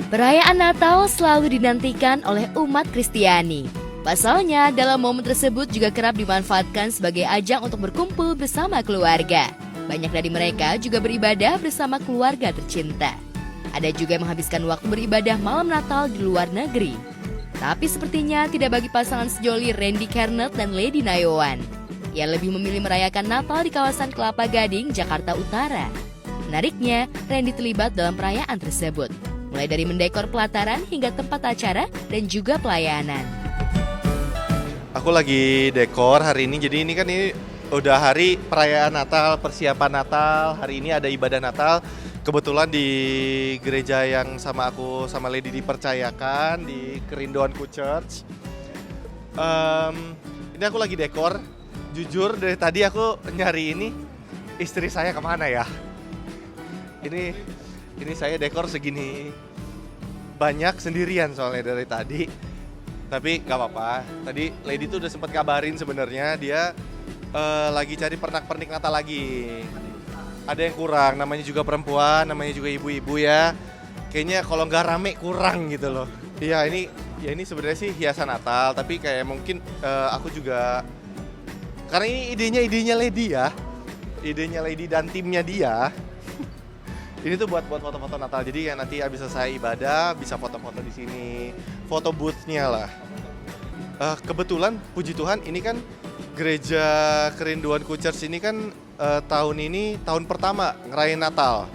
Perayaan Natal selalu dinantikan oleh umat Kristiani. Pasalnya, dalam momen tersebut juga kerap dimanfaatkan sebagai ajang untuk berkumpul bersama keluarga. Banyak dari mereka juga beribadah bersama keluarga tercinta. Ada juga yang menghabiskan waktu beribadah malam Natal di luar negeri. Tapi sepertinya tidak bagi pasangan sejoli Randy Kernet dan Lady Nayawan. Ia lebih memilih merayakan Natal di kawasan Kelapa Gading, Jakarta Utara. Menariknya, Randy terlibat dalam perayaan tersebut, mulai dari mendekor pelataran hingga tempat acara dan juga pelayanan. Aku lagi dekor hari ini, jadi ini kan udah hari perayaan Natal, persiapan Natal. Hari ini ada ibadah Natal. Kebetulan di gereja yang sama aku sama Lady dipercayakan, di Kerinduanku Church. Ini aku lagi dekor. Jujur dari tadi aku nyari ini, istri saya kemana ya? Ini saya dekor segini banyak sendirian soalnya dari tadi. Tapi nggak apa-apa. Tadi Lady tuh udah sempat kabarin sebenarnya dia lagi cari pernak-pernik Natal lagi. Ada yang kurang, namanya juga perempuan, namanya juga ibu-ibu ya. Kayaknya kalau nggak rame kurang gitu loh. Iya ini sebenarnya sih hiasan Natal, tapi kayak mungkin aku juga karena ini idenya Lady ya. Idenya Lady dan timnya dia. Ini tuh buat foto-foto Natal. Jadi ya nanti abis selesai ibadah bisa foto-foto di sini. Foto booth-nya lah. Kebetulan puji Tuhan ini kan gereja Kerinduanku Church ini kan tahun ini tahun pertama ngerayain Natal.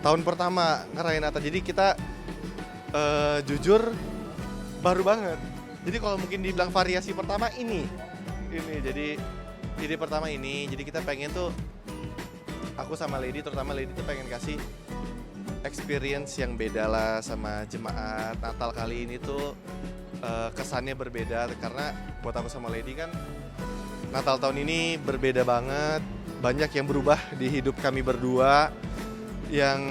Tahun pertama ngerayain Natal. Jadi kita jujur baru banget. Jadi kalau mungkin dibilang variasi pertama ini jadi ide pertama ini. Jadi kita pengen tuh aku sama Lady, terutama Lady tuh pengen kasih experience yang beda lah sama jemaat Natal kali ini tuh kesannya berbeda karena buat aku sama Lady kan Natal tahun ini berbeda banget, banyak yang berubah di hidup kami berdua yang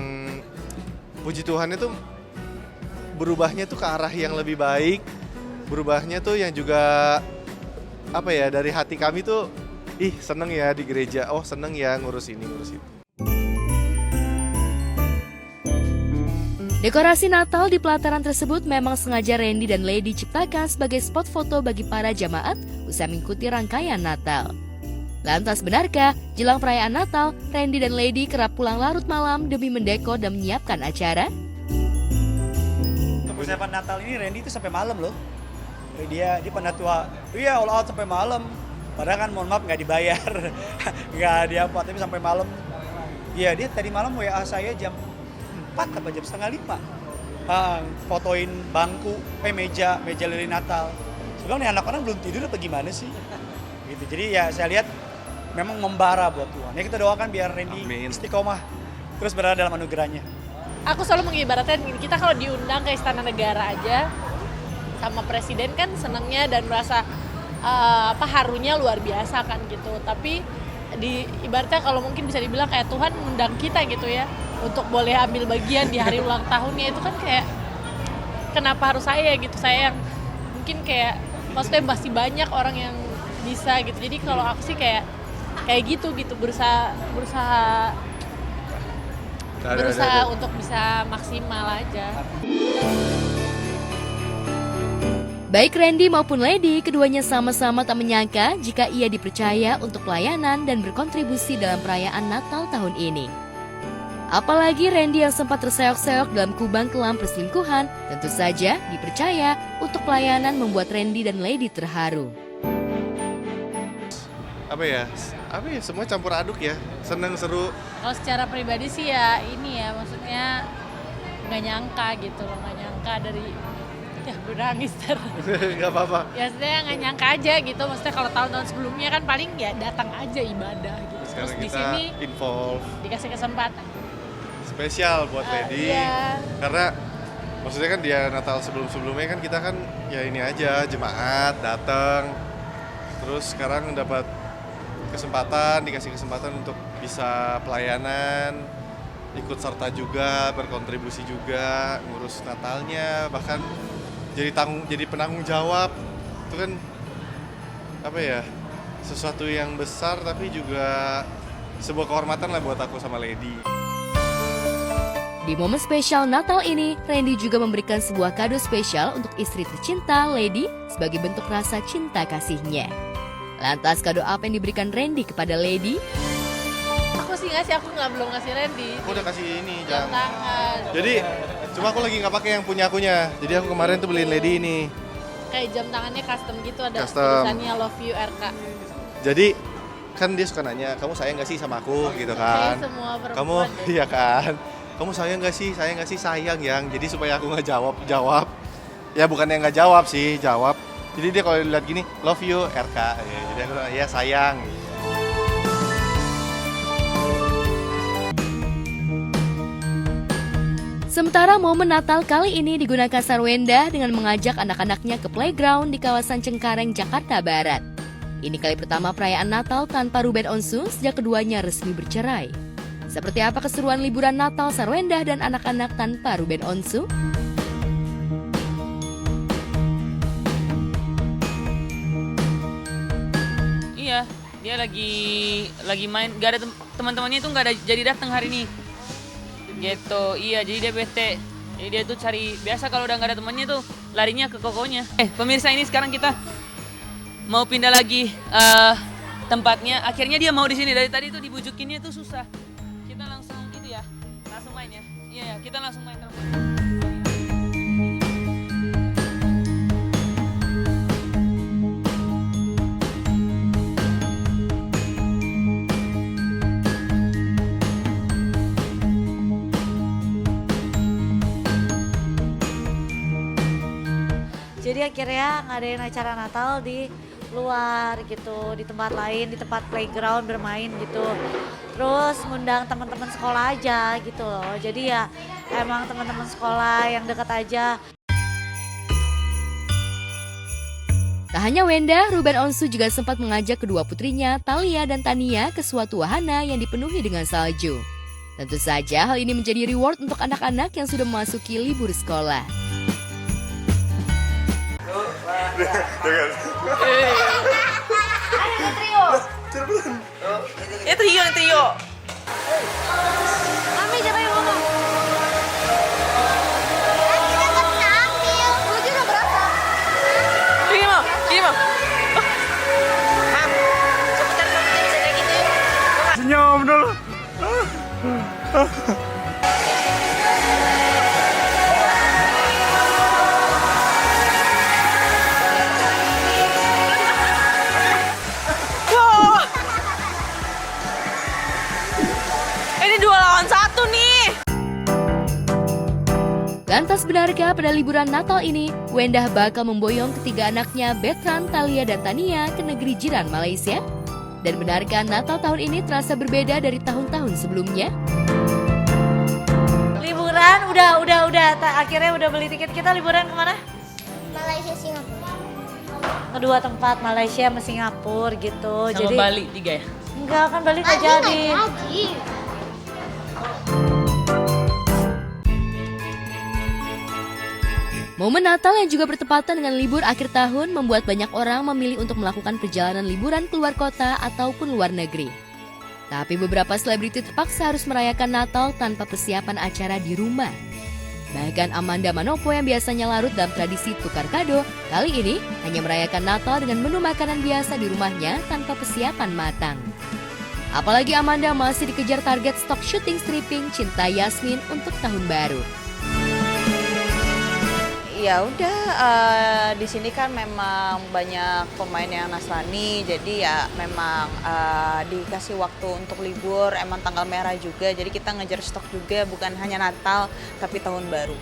puji Tuhan itu berubahnya tuh ke arah yang lebih baik, berubahnya tuh yang juga apa ya dari hati kami tuh seneng ya di gereja, seneng ya ngurus ini ngurus itu. Dekorasi Natal di pelataran tersebut memang sengaja Randy dan Lady ciptakan sebagai spot foto bagi para jamaat usai mengikuti rangkaian Natal. Lantas benarkah jelang perayaan Natal, Randy dan Lady kerap pulang larut malam demi mendekor dan menyiapkan acara? Untuk persiapan Natal ini Randy itu sampai malam loh. Dia pernah tua, all out sampai malam. Padahal kan mohon maaf nggak dibayar, nggak diapa, tapi sampai malam. Iya dia tadi malam WA saya jam 4 apa jam setengah 5. Fotoin bangku, meja lilin Natal. Sebelum nih anak-anak belum tidur apa gimana sih? Gitu. Jadi ya saya lihat memang membara buat Tuhan. Ya kita doakan biar Randy istiqomah terus berada dalam anugerahnya. Aku selalu mengibaratkan kita kalau diundang ke Istana Negara aja sama presiden kan senangnya dan merasa harunya luar biasa kan gitu. Tapi ibaratnya kalau mungkin bisa dibilang kayak Tuhan mengundang kita gitu ya untuk boleh ambil bagian di hari ulang tahunnya itu kan kayak kenapa harus saya gitu, saya yang mungkin kayak maksudnya masih banyak orang yang bisa gitu. Jadi kalau aku sih kayak gitu berusaha untuk bisa maksimal aja. Baik Randy maupun Lady, keduanya sama-sama tak menyangka jika ia dipercaya untuk pelayanan dan berkontribusi dalam perayaan Natal tahun ini. Apalagi Randy yang sempat terseok-seok dalam kubang kelam perselingkuhan, tentu saja dipercaya untuk pelayanan membuat Randy dan Lady terharu. Apa ya semua campur aduk ya, seneng seru. Kalau secara pribadi sih ya ini ya maksudnya nggak nyangka gitu loh, nggak nyangka dari udah nangis Gak apa-apa. Ya maksudnya nggak nyangka aja gitu, maksudnya kalau tahun-tahun sebelumnya kan paling ya datang aja ibadah gitu. Sekarang terus di kita sini involve. dikasih kesempatan. Spesial buat Lady. Iya. Karena maksudnya kan dia Natal sebelum-sebelumnya kan kita kan ya ini aja jemaat datang. Terus sekarang dikasih kesempatan untuk bisa pelayanan, ikut serta juga, berkontribusi juga, ngurus Natalnya, bahkan jadi penanggung jawab. Itu kan sesuatu yang besar tapi juga sebuah kehormatan lah buat aku sama Lady. Di momen spesial Natal ini, Randy juga memberikan sebuah kado spesial untuk istri tercinta, Lady, sebagai bentuk rasa cinta kasihnya. Lantas kado apa yang diberikan Randy kepada Lady? Aku sih ngasih, aku belum ngasih Randy. Aku udah kasih ini Jam jam. tangan. Jadi cuma aku lagi nggak pakai yang punya akunya. Jadi aku kemarin tuh beliin Lady ini. Kayak jam tangannya custom gitu, ada Custom. tulisannya Love You RK. Jadi kan dia suka nanya, kamu sayang nggak sih sama aku gitu kan? Kayak semua Kamu perempuan deh. iya kan? Kamu sayang nggak sih? Sayang nggak sih? Sayang yang. Jadi supaya aku nggak jawab. Ya bukan yang nggak jawab sih, jawab. Jadi dia kalau lihat gini, love you RK. Ya, jadi aku bilang, ya sayang. Sementara momen Natal kali ini digunakan Sarwenda dengan mengajak anak-anaknya ke playground di kawasan Cengkareng, Jakarta Barat. Ini kali pertama perayaan Natal tanpa Ruben Onsu sejak keduanya resmi bercerai. Seperti apa keseruan liburan Natal Sarwenda dan anak-anak tanpa Ruben Onsu? Iya, dia lagi main, gak ada teman-temannya itu nggak ada jadi datang hari ini. Gitu, iya jadi dia bete. Jadi dia tuh cari, biasa kalau udah nggak ada temannya tuh larinya ke kokonya. Pemirsa, ini sekarang kita mau pindah lagi tempatnya. Akhirnya dia mau di sini, dari tadi tuh dibujukinnya tuh susah. Kita langsung gitu ya, langsung main ya. Iya ya, kita langsung main. Jadi akhirnya ngadain acara Natal di luar gitu, di tempat lain, di tempat playground bermain gitu. Terus ngundang teman-teman sekolah aja gitu loh. Jadi ya emang teman-teman sekolah yang dekat aja. Tak hanya Wenda, Ruben Onsu juga sempat mengajak kedua putrinya, Thalia dan Tania, ke suatu wahana yang dipenuhi dengan salju. Tentu saja hal ini menjadi reward untuk anak-anak yang sudah memasuki libur sekolah. Trio. Kami siapa yang ngomong? Gini mau. Senyum dulu. Ini 2 lawan 1 nih. Lantas benarkah pada liburan Natal ini, Wendah bakal memboyong ketiga anaknya Betran, Thalia, dan Tania ke negeri jiran Malaysia? Dan benarkah Natal tahun ini terasa berbeda dari tahun-tahun sebelumnya? Liburan udah. Akhirnya udah beli tiket. Kita liburan kemana? Malaysia, Singapura. Kedua tempat, Malaysia sama Singapura gitu. Sama Jadi Bali 3 ya. enggak kan Bali nggak jadi. Lagi. Momen Natal yang juga bertepatan dengan libur akhir tahun membuat banyak orang memilih untuk melakukan perjalanan liburan keluar kota ataupun luar negeri. Tapi beberapa selebriti terpaksa harus merayakan Natal tanpa persiapan acara di rumah. Bahkan Amanda Manopo yang biasanya larut dalam tradisi tukar kado, kali ini hanya merayakan Natal dengan menu makanan biasa di rumahnya tanpa persiapan matang. Apalagi Amanda masih dikejar target stok syuting stripping Cinta Yasmin untuk tahun baru. Ya udah, di sini kan memang banyak pemain yang Nasrani, jadi ya memang dikasih waktu untuk libur, emang tanggal merah juga, jadi kita ngejar stok juga, bukan hanya Natal tapi tahun baru.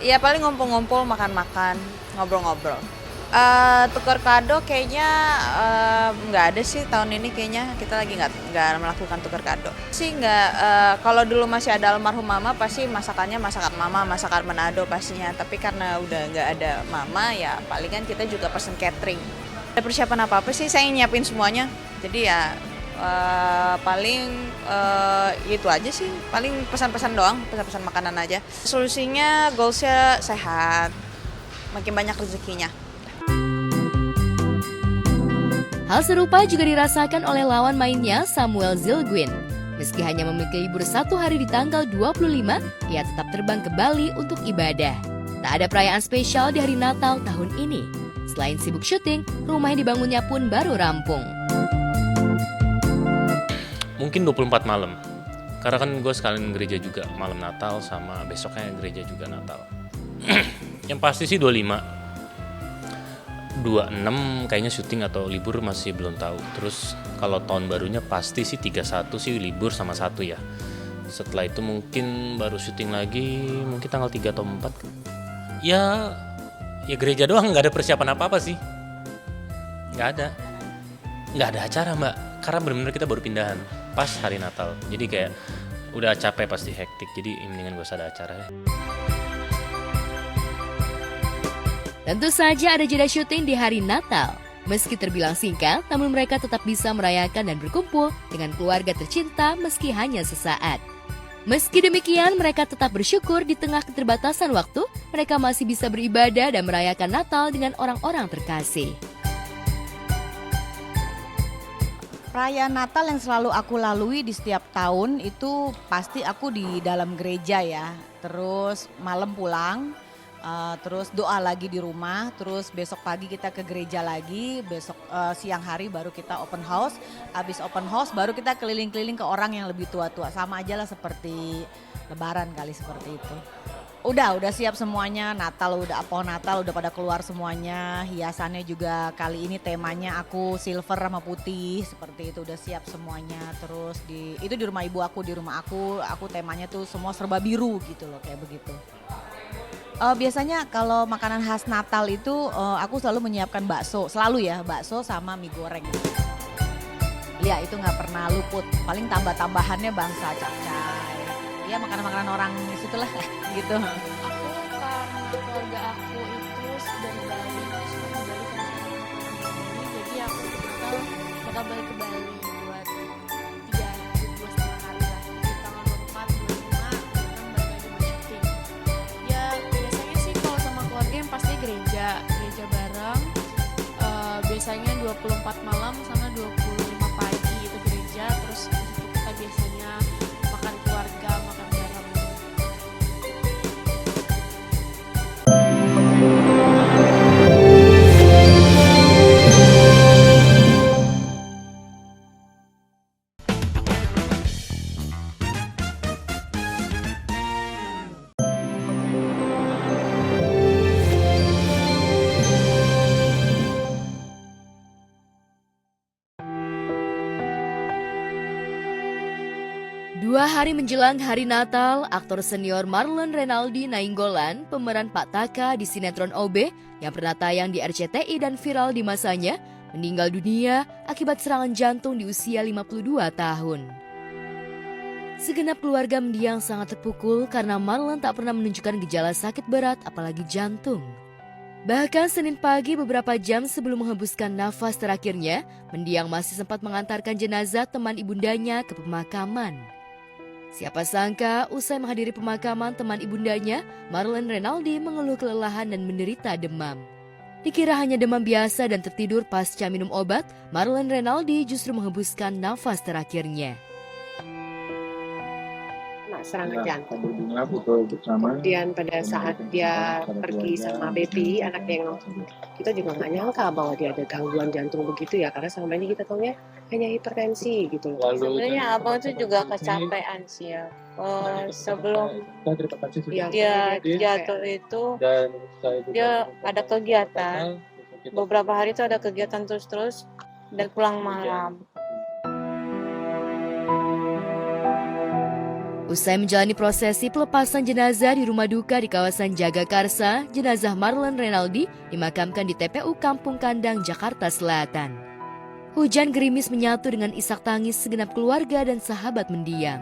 Ya paling ngumpul-ngumpul, makan-makan, ngobrol-ngobrol. Tukar kado kayaknya nggak ada sih tahun ini, kayaknya kita lagi nggak melakukan tukar kado sih. Nggak, kalau dulu masih ada almarhum mama pasti masakannya masakan mama, masakan Manado pastinya, tapi karena udah nggak ada mama ya palingan kita juga pesen catering. Ada persiapan apa sih, saya nyiapin semuanya, jadi ya paling itu aja sih, paling pesan-pesan doang, pesan-pesan makanan aja. Solusinya goalsnya sehat, makin banyak rezekinya. Hal serupa juga dirasakan oleh lawan mainnya Samuel Zilguin. Meski hanya memiliki libur 1 hari di tanggal 25, ia tetap terbang ke Bali untuk ibadah. Tak ada perayaan spesial di hari Natal tahun ini. Selain sibuk syuting, rumah yang dibangunnya pun baru rampung. Mungkin 24 malam. Karena kan gue sekalian gereja juga malam Natal sama besoknya gereja juga Natal. Yang pasti sih 25. 26 kayaknya syuting atau libur masih belum tahu. Terus kalau tahun barunya pasti sih 31 sih libur sama 1 ya. Setelah itu mungkin baru syuting lagi mungkin tanggal 3 atau 4. Ya gereja doang, nggak ada persiapan apa-apa sih. Nggak ada acara mbak. Karena benar-benar kita baru pindahan pas hari Natal. Jadi kayak udah capek pasti hektik. Jadi mendingan gue ada acara ya. Tentu saja ada jeda syuting di hari Natal. Meski terbilang singkat, namun mereka tetap bisa merayakan dan berkumpul dengan keluarga tercinta meski hanya sesaat. Meski demikian, mereka tetap bersyukur di tengah keterbatasan waktu, mereka masih bisa beribadah dan merayakan Natal dengan orang-orang terkasih. Perayaan Natal yang selalu aku lalui di setiap tahun itu pasti aku di dalam gereja ya. Terus malam pulang. Terus doa lagi di rumah, terus besok pagi kita ke gereja lagi, besok siang hari baru kita open house, habis open house baru kita keliling-keliling ke orang yang lebih tua-tua, sama aja lah seperti lebaran kali seperti itu. Udah siap semuanya, Natal pohon Natal udah pada keluar semuanya, hiasannya juga kali ini temanya aku silver sama putih seperti itu, udah siap semuanya. Terus itu di rumah ibu aku, di rumah aku temanya tuh semua serba biru gitu loh kayak begitu. Biasanya kalau makanan khas Natal itu aku selalu menyiapkan bakso, selalu ya bakso sama mie goreng. Ya itu nggak pernah luput, paling tambah-tambahannya bangsa capcay. Ya makanan-makanan orang situlah gitu. Aku karena keluarga aku itu dari Bali, terus kembali ke Bali, jadi aku bakal balik ke Bali buat 2,5 hari lah. Di tanggal 24, 25 kan balik lagi buat syuting. Ya biasanya sih kalau sama keluarga yang pasti gereja bareng. Biasanya 24 malam sama 25 pagi itu gereja, terus itu kita biasanya makan keluarga, makan bareng. Dua hari menjelang hari Natal, aktor senior Marlon Renaldi Nainggolan, pemeran Pak Taka di sinetron OB yang pernah tayang di RCTI dan viral di masanya, meninggal dunia akibat serangan jantung di usia 52 tahun. Segenap keluarga mendiang sangat terpukul karena Marlon tak pernah menunjukkan gejala sakit berat apalagi jantung. Bahkan Senin pagi beberapa jam sebelum menghembuskan nafas terakhirnya, mendiang masih sempat mengantarkan jenazah teman ibundanya ke pemakaman. Siapa sangka usai menghadiri pemakaman teman ibundanya, Marlon Renaldi mengeluh kelelahan dan menderita demam. Dikira hanya demam biasa dan tertidur pasca minum obat, Marlon Renaldi justru menghembuskan nafas terakhirnya. Serangan jantung. Kemudian pada saat dia pergi sama baby, anaknya yang kita juga nggak nyangka bahwa dia ada gangguan jantung begitu ya, karena selama ini kita tahunya hanya hipertensi gitu. Sebenarnya abang tuh juga kecapean sih ya. Sebelum dia jatuh itu, dia ada kegiatan. Beberapa hari itu ada kegiatan terus dan pulang malam. Usai menjalani prosesi pelepasan jenazah di rumah duka di kawasan Jagakarsa, jenazah Marlon Renaldi dimakamkan di TPU Kampung Kandang, Jakarta Selatan. Hujan gerimis menyatu dengan isak tangis segenap keluarga dan sahabat mendiang.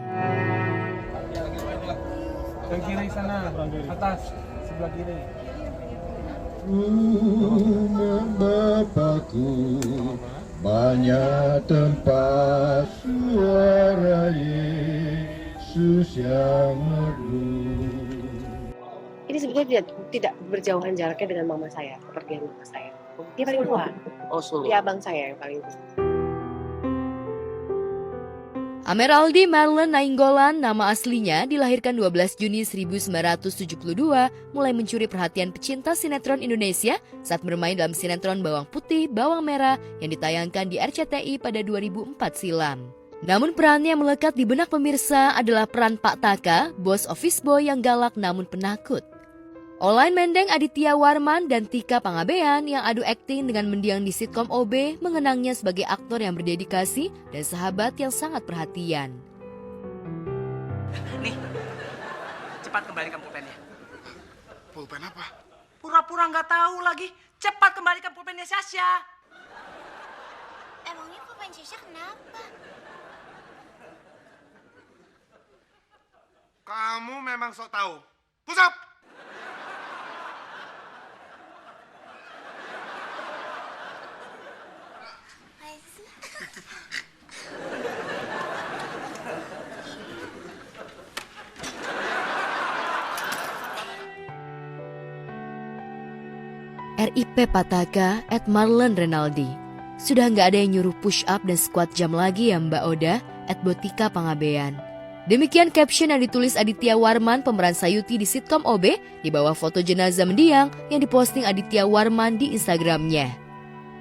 Ke kiri sana, atas, sebelah kiri. Bapakku, banyak tempat suara Yesus yang merdu. Ini sebetulnya tidak berjauhan jaraknya dengan mama saya, kepergian mama saya. Dia paling tua. Dia abang saya yang paling tua. Ameraldi Marlen Nainggolan, nama aslinya, dilahirkan 12 Juni 1972, mulai mencuri perhatian pecinta sinetron Indonesia saat bermain dalam sinetron Bawang Putih, Bawang Merah yang ditayangkan di RCTI pada 2004 silam. Namun perannya yang melekat di benak pemirsa adalah peran Pak Taka, bos office boy yang galak namun penakut. Olain Mendeng Aditya Warman dan Tika Pangabean yang adu akting dengan mendiang di sitkom OB mengenangnya sebagai aktor yang berdedikasi dan sahabat yang sangat perhatian. Nih, cepat kembalikan pulpennya. Pulpen apa? Pura-pura nggak tahu lagi. Cepat kembalikan pulpennya Sasha. Emangnya pulpen Sasha kenapa? Kamu memang sok tahu. Pusap! RIP Pataka @Marlen Renaldi. Sudah nggak ada yang nyuruh push up dan squat jam lagi ya Mbak Oda @Botika Pangabean. Demikian caption yang ditulis Aditya Warman pemeran Sayuti di sitkom OB di bawah foto jenazah mendiang yang diposting Aditya Warman di Instagramnya.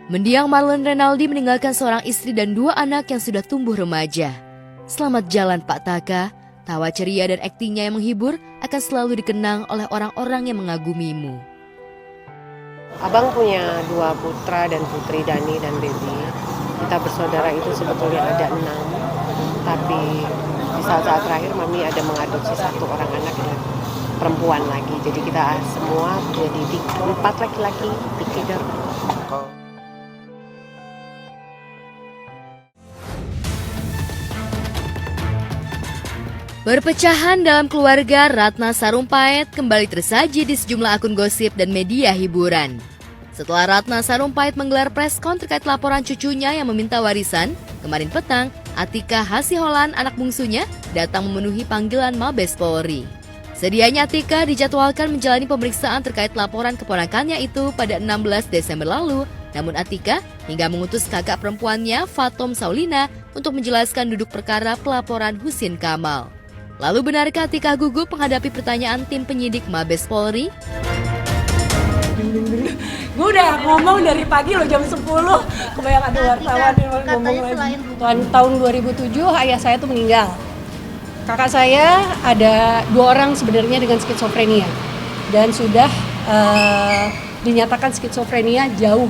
Mendiang Marlen Renaldi meninggalkan seorang istri dan 2 anak yang sudah tumbuh remaja. Selamat jalan Pak Taka, tawa ceria dan aktingnya yang menghibur akan selalu dikenang oleh orang-orang yang mengagumimu. Abang punya 2 putra dan putri, Dani dan Baby. Kita bersaudara itu sebetulnya ada 6, tapi di saat-saat terakhir Mami ada mengadopsi 1 orang anak yang perempuan lagi. Jadi kita semua jadi 4 laki-laki, 3 dan Perpecahan dalam keluarga Ratna Sarumpait kembali tersaji di sejumlah akun gosip dan media hiburan. Setelah Ratna Sarumpait menggelar preskon terkait laporan cucunya yang meminta warisan, kemarin petang, Atika Hasiholan, anak bungsunya, datang memenuhi panggilan Mabes Polri. Sedianya Atika dijadwalkan menjalani pemeriksaan terkait laporan keponakannya itu pada 16 Desember lalu, namun Atika hingga mengutus kakak perempuannya, Fatom Saulina, untuk menjelaskan duduk perkara pelaporan Husin Kamal. Lalu benarkah Atika gugup menghadapi pertanyaan tim penyidik Mabes Polri? Gue udah ngomong dari pagi loh jam 10. Kebayang ada wartawan yang ngomong lagi. Tahun 2007 ayah saya tuh meninggal. Kakak saya ada 2 orang sebenarnya dengan skizofrenia. Dan sudah dinyatakan skizofrenia jauh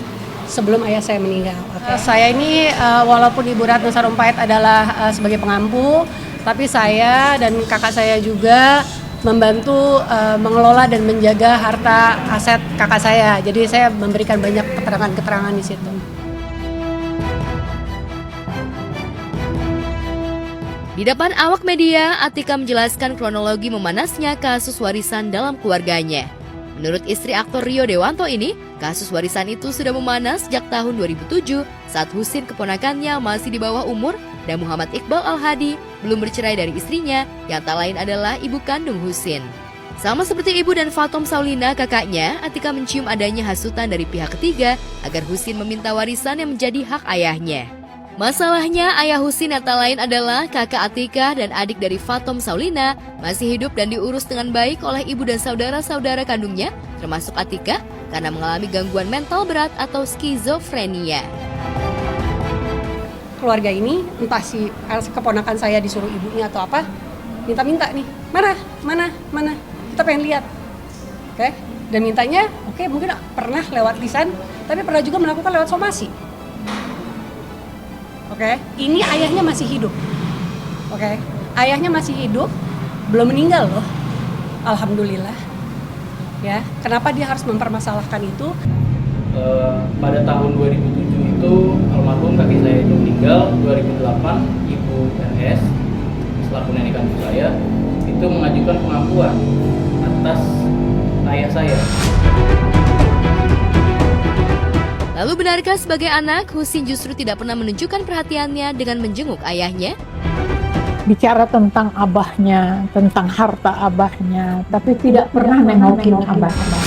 sebelum ayah saya meninggal. Saya ini walaupun Ibu Ratna Sarumpait adalah sebagai pengampu, tapi saya dan kakak saya juga membantu mengelola dan menjaga harta aset kakak saya. Jadi saya memberikan banyak keterangan-keterangan di situ. Di depan awak media, Atika menjelaskan kronologi memanasnya kasus warisan dalam keluarganya. Menurut istri aktor Rio Dewanto ini, kasus warisan itu sudah memanas sejak tahun 2007 saat Husin keponakannya masih di bawah umur dan Muhammad Iqbal Al-Hadi belum bercerai dari istrinya yang tak lain adalah ibu kandung Husin. Sama seperti ibu dan Fatom Saulina kakaknya, Atika mencium adanya hasutan dari pihak ketiga agar Husin meminta warisan yang menjadi hak ayahnya. Masalahnya, ayah Husin yang tak lain adalah kakak Atika dan adik dari Fatom Saulina masih hidup dan diurus dengan baik oleh ibu dan saudara-saudara kandungnya, termasuk Atika, karena mengalami gangguan mental berat atau skizofrenia. Keluarga ini, entah si keponakan saya disuruh ibunya atau apa, minta-minta nih, mana, kita pengen lihat. Oke? Dan mintanya, oke, mungkin pernah lewat lisan, tapi pernah juga melakukan lewat somasi. Oke, ini ayahnya masih hidup. Oke, ayahnya masih hidup, belum meninggal loh. Alhamdulillah. Ya, kenapa dia harus mempermasalahkan itu? Pada tahun 2007 itu almarhum kakek saya itu meninggal. 2008 ibu RS selaku nenek kandung saya itu mengajukan pengakuan atas ayah saya. Lalu benarkah sebagai anak, Husin justru tidak pernah menunjukkan perhatiannya dengan menjenguk ayahnya? Bicara tentang abahnya, tentang harta abahnya, tapi tidak pernah nengokin abahnya.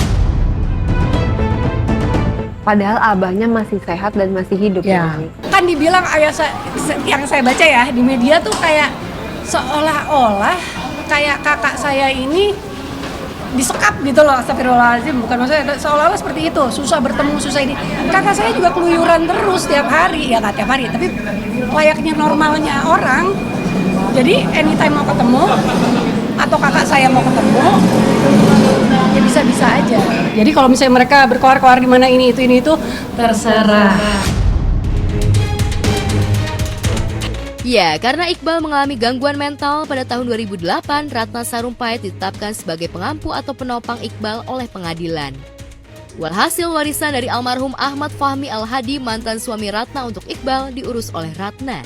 Padahal abahnya masih sehat dan masih hidup ya. Kan bahkan dibilang ayah saya, yang saya baca ya di media tuh kayak seolah-olah kayak kakak saya ini disekap gitu loh, astagfirullahaladzim, bukan maksudnya seolah-olah seperti itu, susah bertemu, susah ini. Kakak saya juga keluyuran terus tiap hari, ya nggak tiap hari, tapi layaknya normalnya orang. Jadi anytime mau ketemu atau kakak saya mau ketemu, ya bisa-bisa aja. Jadi kalau misalnya mereka berkoar-koar di mana ini itu terserah. Ya, karena Iqbal mengalami gangguan mental pada tahun 2008, Ratna Sarumpait ditetapkan sebagai pengampu atau penopang Iqbal oleh pengadilan. Walhasil warisan dari almarhum Ahmad Fahmi Al-Hadi, mantan suami Ratna untuk Iqbal, diurus oleh Ratna.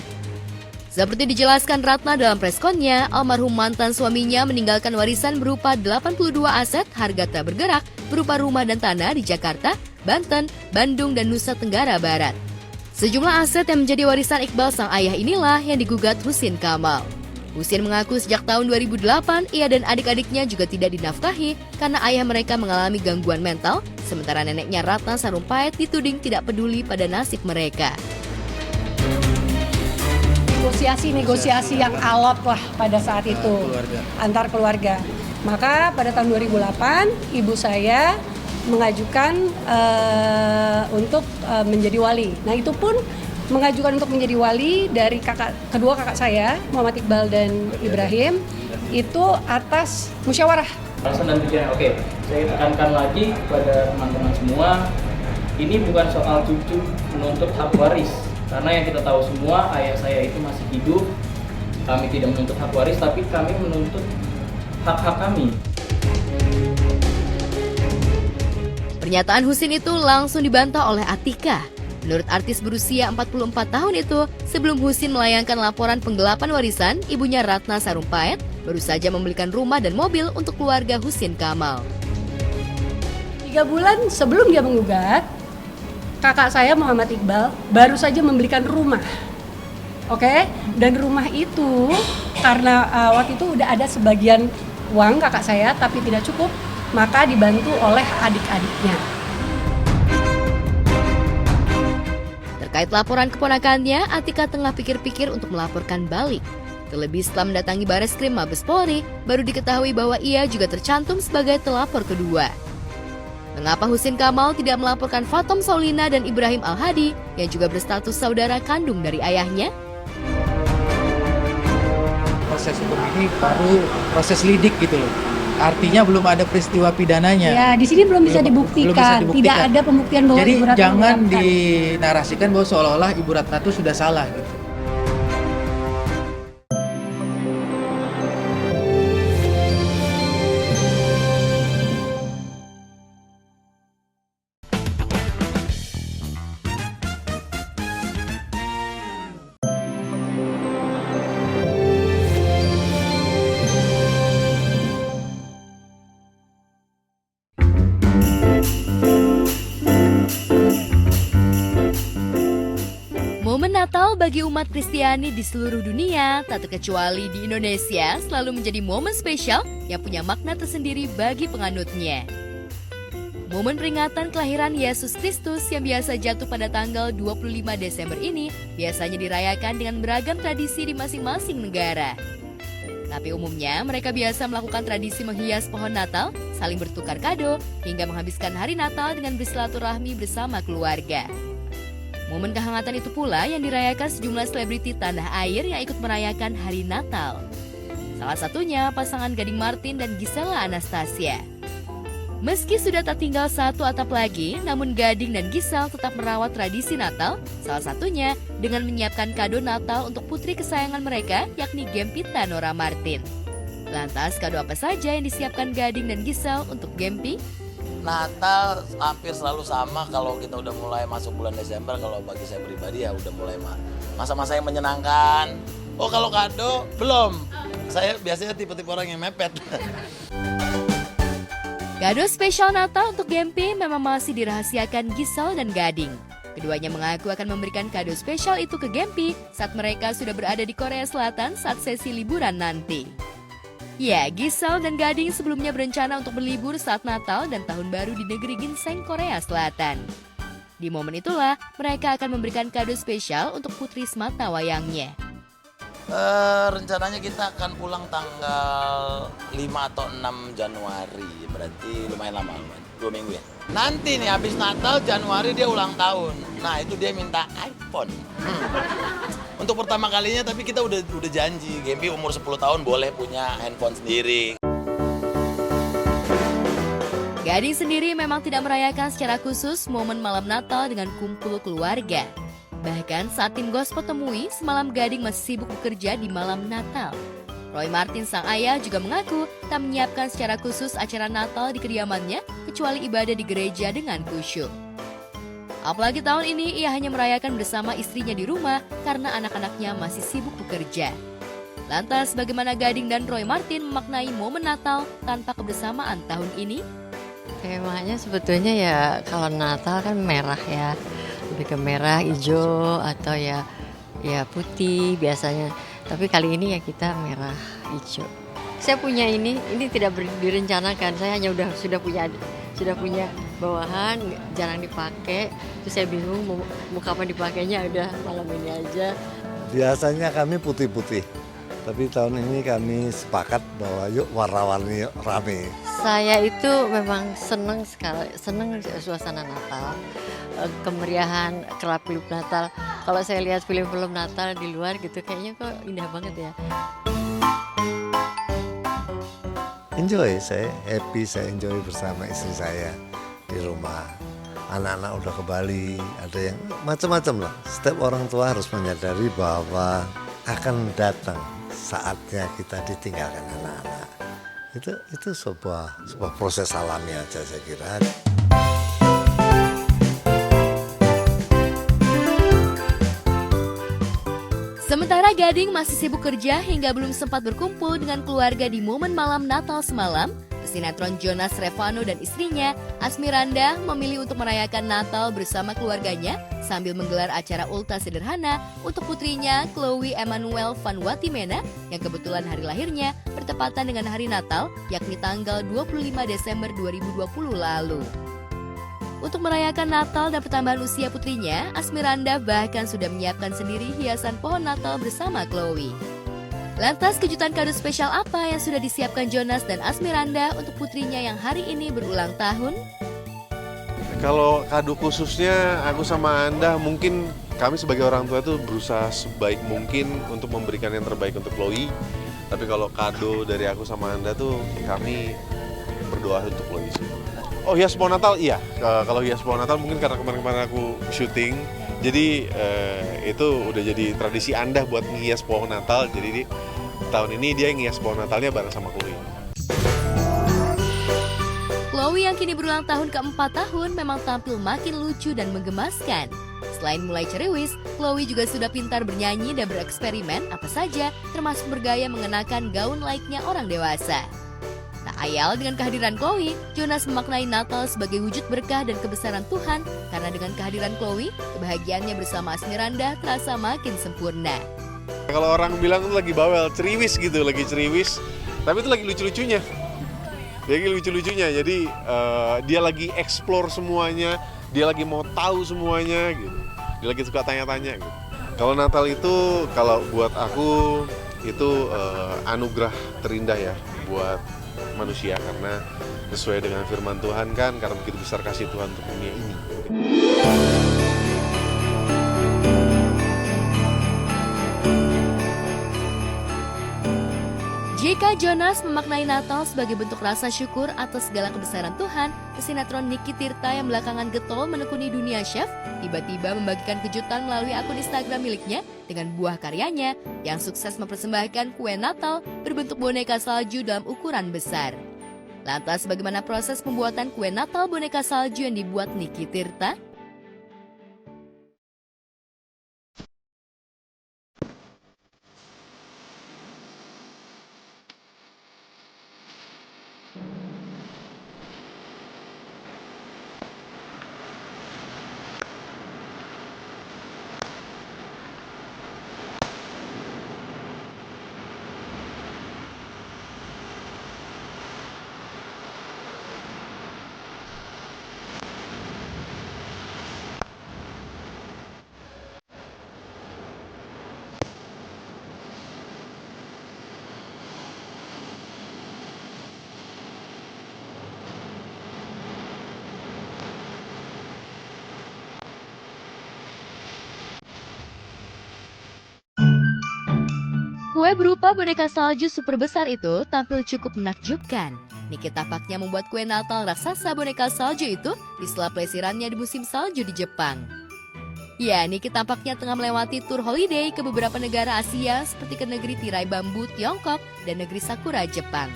Seperti dijelaskan Ratna dalam preskonnya, almarhum mantan suaminya meninggalkan warisan berupa 82 aset harga tak bergerak berupa rumah dan tanah di Jakarta, Banten, Bandung, dan Nusa Tenggara Barat. Sejumlah aset yang menjadi warisan Iqbal sang ayah inilah yang digugat Husin Kamal. Husin mengaku sejak tahun 2008 ia dan adik-adiknya juga tidak dinafkahi karena ayah mereka mengalami gangguan mental, sementara neneknya Ratna Sarumpait dituding tidak peduli pada nasib mereka. Negosiasi yang alot lah pada saat itu antar keluarga. Maka pada tahun 2008 ibu saya mengajukan untuk menjadi wali. Nah itu pun mengajukan untuk menjadi wali dari kedua kakak saya, Muhammad Iqbal dan Ibrahim, itu atas musyawarah. Alasan dan tujuan, oke, saya tekankan lagi kepada teman-teman semua, ini bukan soal cucu menuntut hak waris. Karena yang kita tahu semua, ayah saya itu masih hidup, kami tidak menuntut hak waris, tapi kami menuntut hak-hak kami. Pernyataan Husin itu langsung dibantah oleh Atika. Menurut artis berusia 44 tahun itu, sebelum Husin melayangkan laporan penggelapan warisan, ibunya Ratna Sarumpait baru saja membelikan rumah dan mobil untuk keluarga Husin Kamal. 3 bulan sebelum dia menggugat, kakak saya Muhammad Iqbal baru saja membelikan rumah. Oke? Dan rumah itu karena waktu itu udah ada sebagian uang kakak saya tapi tidak cukup, maka dibantu oleh adik-adiknya. Terkait laporan keponakannya, Atika tengah pikir-pikir untuk melaporkan balik. Terlebih setelah mendatangi Bareskrim Mabes Polri, baru diketahui bahwa ia juga tercantum sebagai telapor kedua. Mengapa Husin Kamal tidak melaporkan Fatom Saulina dan Ibrahim Al-Hadi yang juga berstatus saudara kandung dari ayahnya? Proses hukum ini baru proses lidik gitu loh. Artinya belum ada peristiwa pidananya. Ya, di sini belum bisa dibuktikan. Tidak ada pembuktian bahwa jadi Ibu Ratna jangan melakukan. dinarasikan bahwa seolah-olah Ibu Ratna itu sudah salah gitu. Momen Natal bagi umat Kristiani di seluruh dunia, tak terkecuali di Indonesia, selalu menjadi momen spesial yang punya makna tersendiri bagi penganutnya. Momen peringatan kelahiran Yesus Kristus yang biasa jatuh pada tanggal 25 Desember ini biasanya dirayakan dengan beragam tradisi di masing-masing negara. Tapi umumnya mereka biasa melakukan tradisi menghias pohon Natal, saling bertukar kado, hingga menghabiskan hari Natal dengan bersilaturahmi bersama keluarga. Momen kehangatan itu pula yang dirayakan sejumlah selebriti tanah air yang ikut merayakan hari Natal. Salah satunya pasangan Gading Martin dan Gisela Anastasia. Meski sudah tak tinggal satu atap lagi, namun Gading dan Gisel tetap merawat tradisi Natal, salah satunya dengan menyiapkan kado Natal untuk putri kesayangan mereka, yakni Gempita Nora Martin. Lantas, kado apa saja yang disiapkan Gading dan Gisel untuk Gempi? Natal hampir selalu sama kalau kita udah mulai masuk bulan Desember. Kalau bagi saya pribadi ya udah mulai masa-masa yang menyenangkan. Oh kalau kado belum, saya biasanya tipe-tipe orang yang mepet. Kado spesial Natal untuk Gempi memang masih dirahasiakan Gisel dan Gading. Keduanya mengaku akan memberikan kado spesial itu ke Gempi saat mereka sudah berada di Korea Selatan saat sesi liburan nanti. Ya, Gisel dan Gading sebelumnya berencana untuk berlibur saat Natal dan Tahun Baru di negeri ginseng Korea Selatan. Di momen itulah mereka akan memberikan kado spesial untuk putri semata wayangnya. Rencananya kita akan pulang tanggal 5 atau 6 Januari, berarti lumayan lama, 2 minggu ya. Nanti nih habis Natal Januari dia ulang tahun, nah itu dia minta iPhone. Untuk pertama kalinya tapi kita udah janji, Gempi umur 10 tahun boleh punya handphone sendiri. Gading sendiri memang tidak merayakan secara khusus momen malam Natal dengan kumpul keluarga. Bahkan saat tim Gospel temui, semalam Gading masih sibuk bekerja di malam Natal. Roy Martin sang ayah juga mengaku tak menyiapkan secara khusus acara Natal di kediamannya kecuali ibadah di gereja dengan khusyuk. Apalagi tahun ini ia hanya merayakan bersama istrinya di rumah karena anak-anaknya masih sibuk bekerja. Lantas bagaimana Gading dan Roy Martin memaknai momen Natal tanpa kebersamaan tahun ini? Temanya sebetulnya ya kalau Natal kan merah ya, lebih ke merah, hijau atau ya putih biasanya. Tapi kali ini ya kita merah, hijau. Saya punya ini tidak direncanakan. Saya hanya sudah punya bawahan, jarang dipakai. Terus saya bingung mau kapan dipakainya, udah malam ini aja. Biasanya kami putih-putih. Tapi tahun ini kami sepakat bahwa yuk warna-warni rame. Saya itu memang senang suasana Natal, kemeriahan, kelap-kelip Natal. Kalau saya lihat film-film Natal di luar gitu kayaknya kok indah banget ya. Enjoy, saya happy, saya enjoy bersama istri saya di rumah. Anak-anak udah ke Bali, ada yang macam-macam lah. Setiap orang tua harus menyadari bahwa akan datang saatnya kita ditinggalkan anak-anak. Itu sebuah proses alami aja saya kira. Sementara Gading masih sibuk kerja hingga belum sempat berkumpul dengan keluarga di momen malam Natal semalam, pesinetron Jonas Revano dan istrinya, Asmiranda, memilih untuk merayakan Natal bersama keluarganya sambil menggelar acara ulta sederhana untuk putrinya Chloe Emmanuel Vanwatimena yang kebetulan hari lahirnya bertepatan dengan hari Natal, yakni tanggal 25 Desember 2020 lalu. Untuk merayakan Natal dan pertambahan usia putrinya, Asmiranda bahkan sudah menyiapkan sendiri hiasan pohon Natal bersama Chloe. Lantas kejutan kado spesial apa yang sudah disiapkan Jonas dan Asmiranda untuk putrinya yang hari ini berulang tahun? Kalau kado khususnya aku sama Anda mungkin kami sebagai orang tua itu berusaha sebaik mungkin untuk memberikan yang terbaik untuk Chloe. Tapi kalau kado dari aku sama Anda tuh kami berdoa untuk Chloe sih. Oh, hias pohon Natal iya. Kalau hias pohon Natal mungkin karena kemarin aku syuting. Jadi itu udah jadi tradisi Anda buat ngias pohon Natal. Jadi tahun ini dia ngias pohon Natalnya bareng sama Chloe. Chloe yang kini berulang tahun ke-4 tahun memang tampil makin lucu dan menggemaskan. Selain mulai ceriwis, Chloe juga sudah pintar bernyanyi dan bereksperimen apa saja, termasuk bergaya mengenakan gaun layaknya orang dewasa. Tak ayal dengan kehadiran Chloe, Jonas memaknai Natal sebagai wujud berkah dan kebesaran Tuhan karena dengan kehadiran Chloe, kebahagiaannya bersama Asmiranda terasa makin sempurna. Kalau orang bilang itu lagi bawel, ceriwis gitu, lagi ceriwis, tapi itu lagi lucu-lucunya. Jadi dia lagi explore semuanya, dia lagi mau tahu semuanya gitu. Dia lagi suka tanya-tanya gitu. Kalau Natal itu, kalau buat aku itu anugerah terindah ya buat manusia karena sesuai dengan firman Tuhan kan, karena begitu besar kasih Tuhan untuk dunia ini. Jika Jonas memaknai Natal sebagai bentuk rasa syukur atas segala kebesaran Tuhan, pesinetron Niki Tirta yang belakangan getol menekuni dunia chef, tiba-tiba membagikan kejutan melalui akun Instagram miliknya dengan buah karyanya yang sukses mempersembahkan kue Natal berbentuk boneka salju dalam ukuran besar. Lantas bagaimana proses pembuatan kue Natal boneka salju yang dibuat Niki Tirta? Kue berupa boneka salju super besar itu tampil cukup menakjubkan. Niki tampaknya membuat kue Natal raksasa boneka salju itu di sela pelesirannya di musim salju di Jepang. Ya, Niki tampaknya tengah melewati tur holiday ke beberapa negara Asia seperti ke negeri tirai bambu Tiongkok dan negeri sakura Jepang.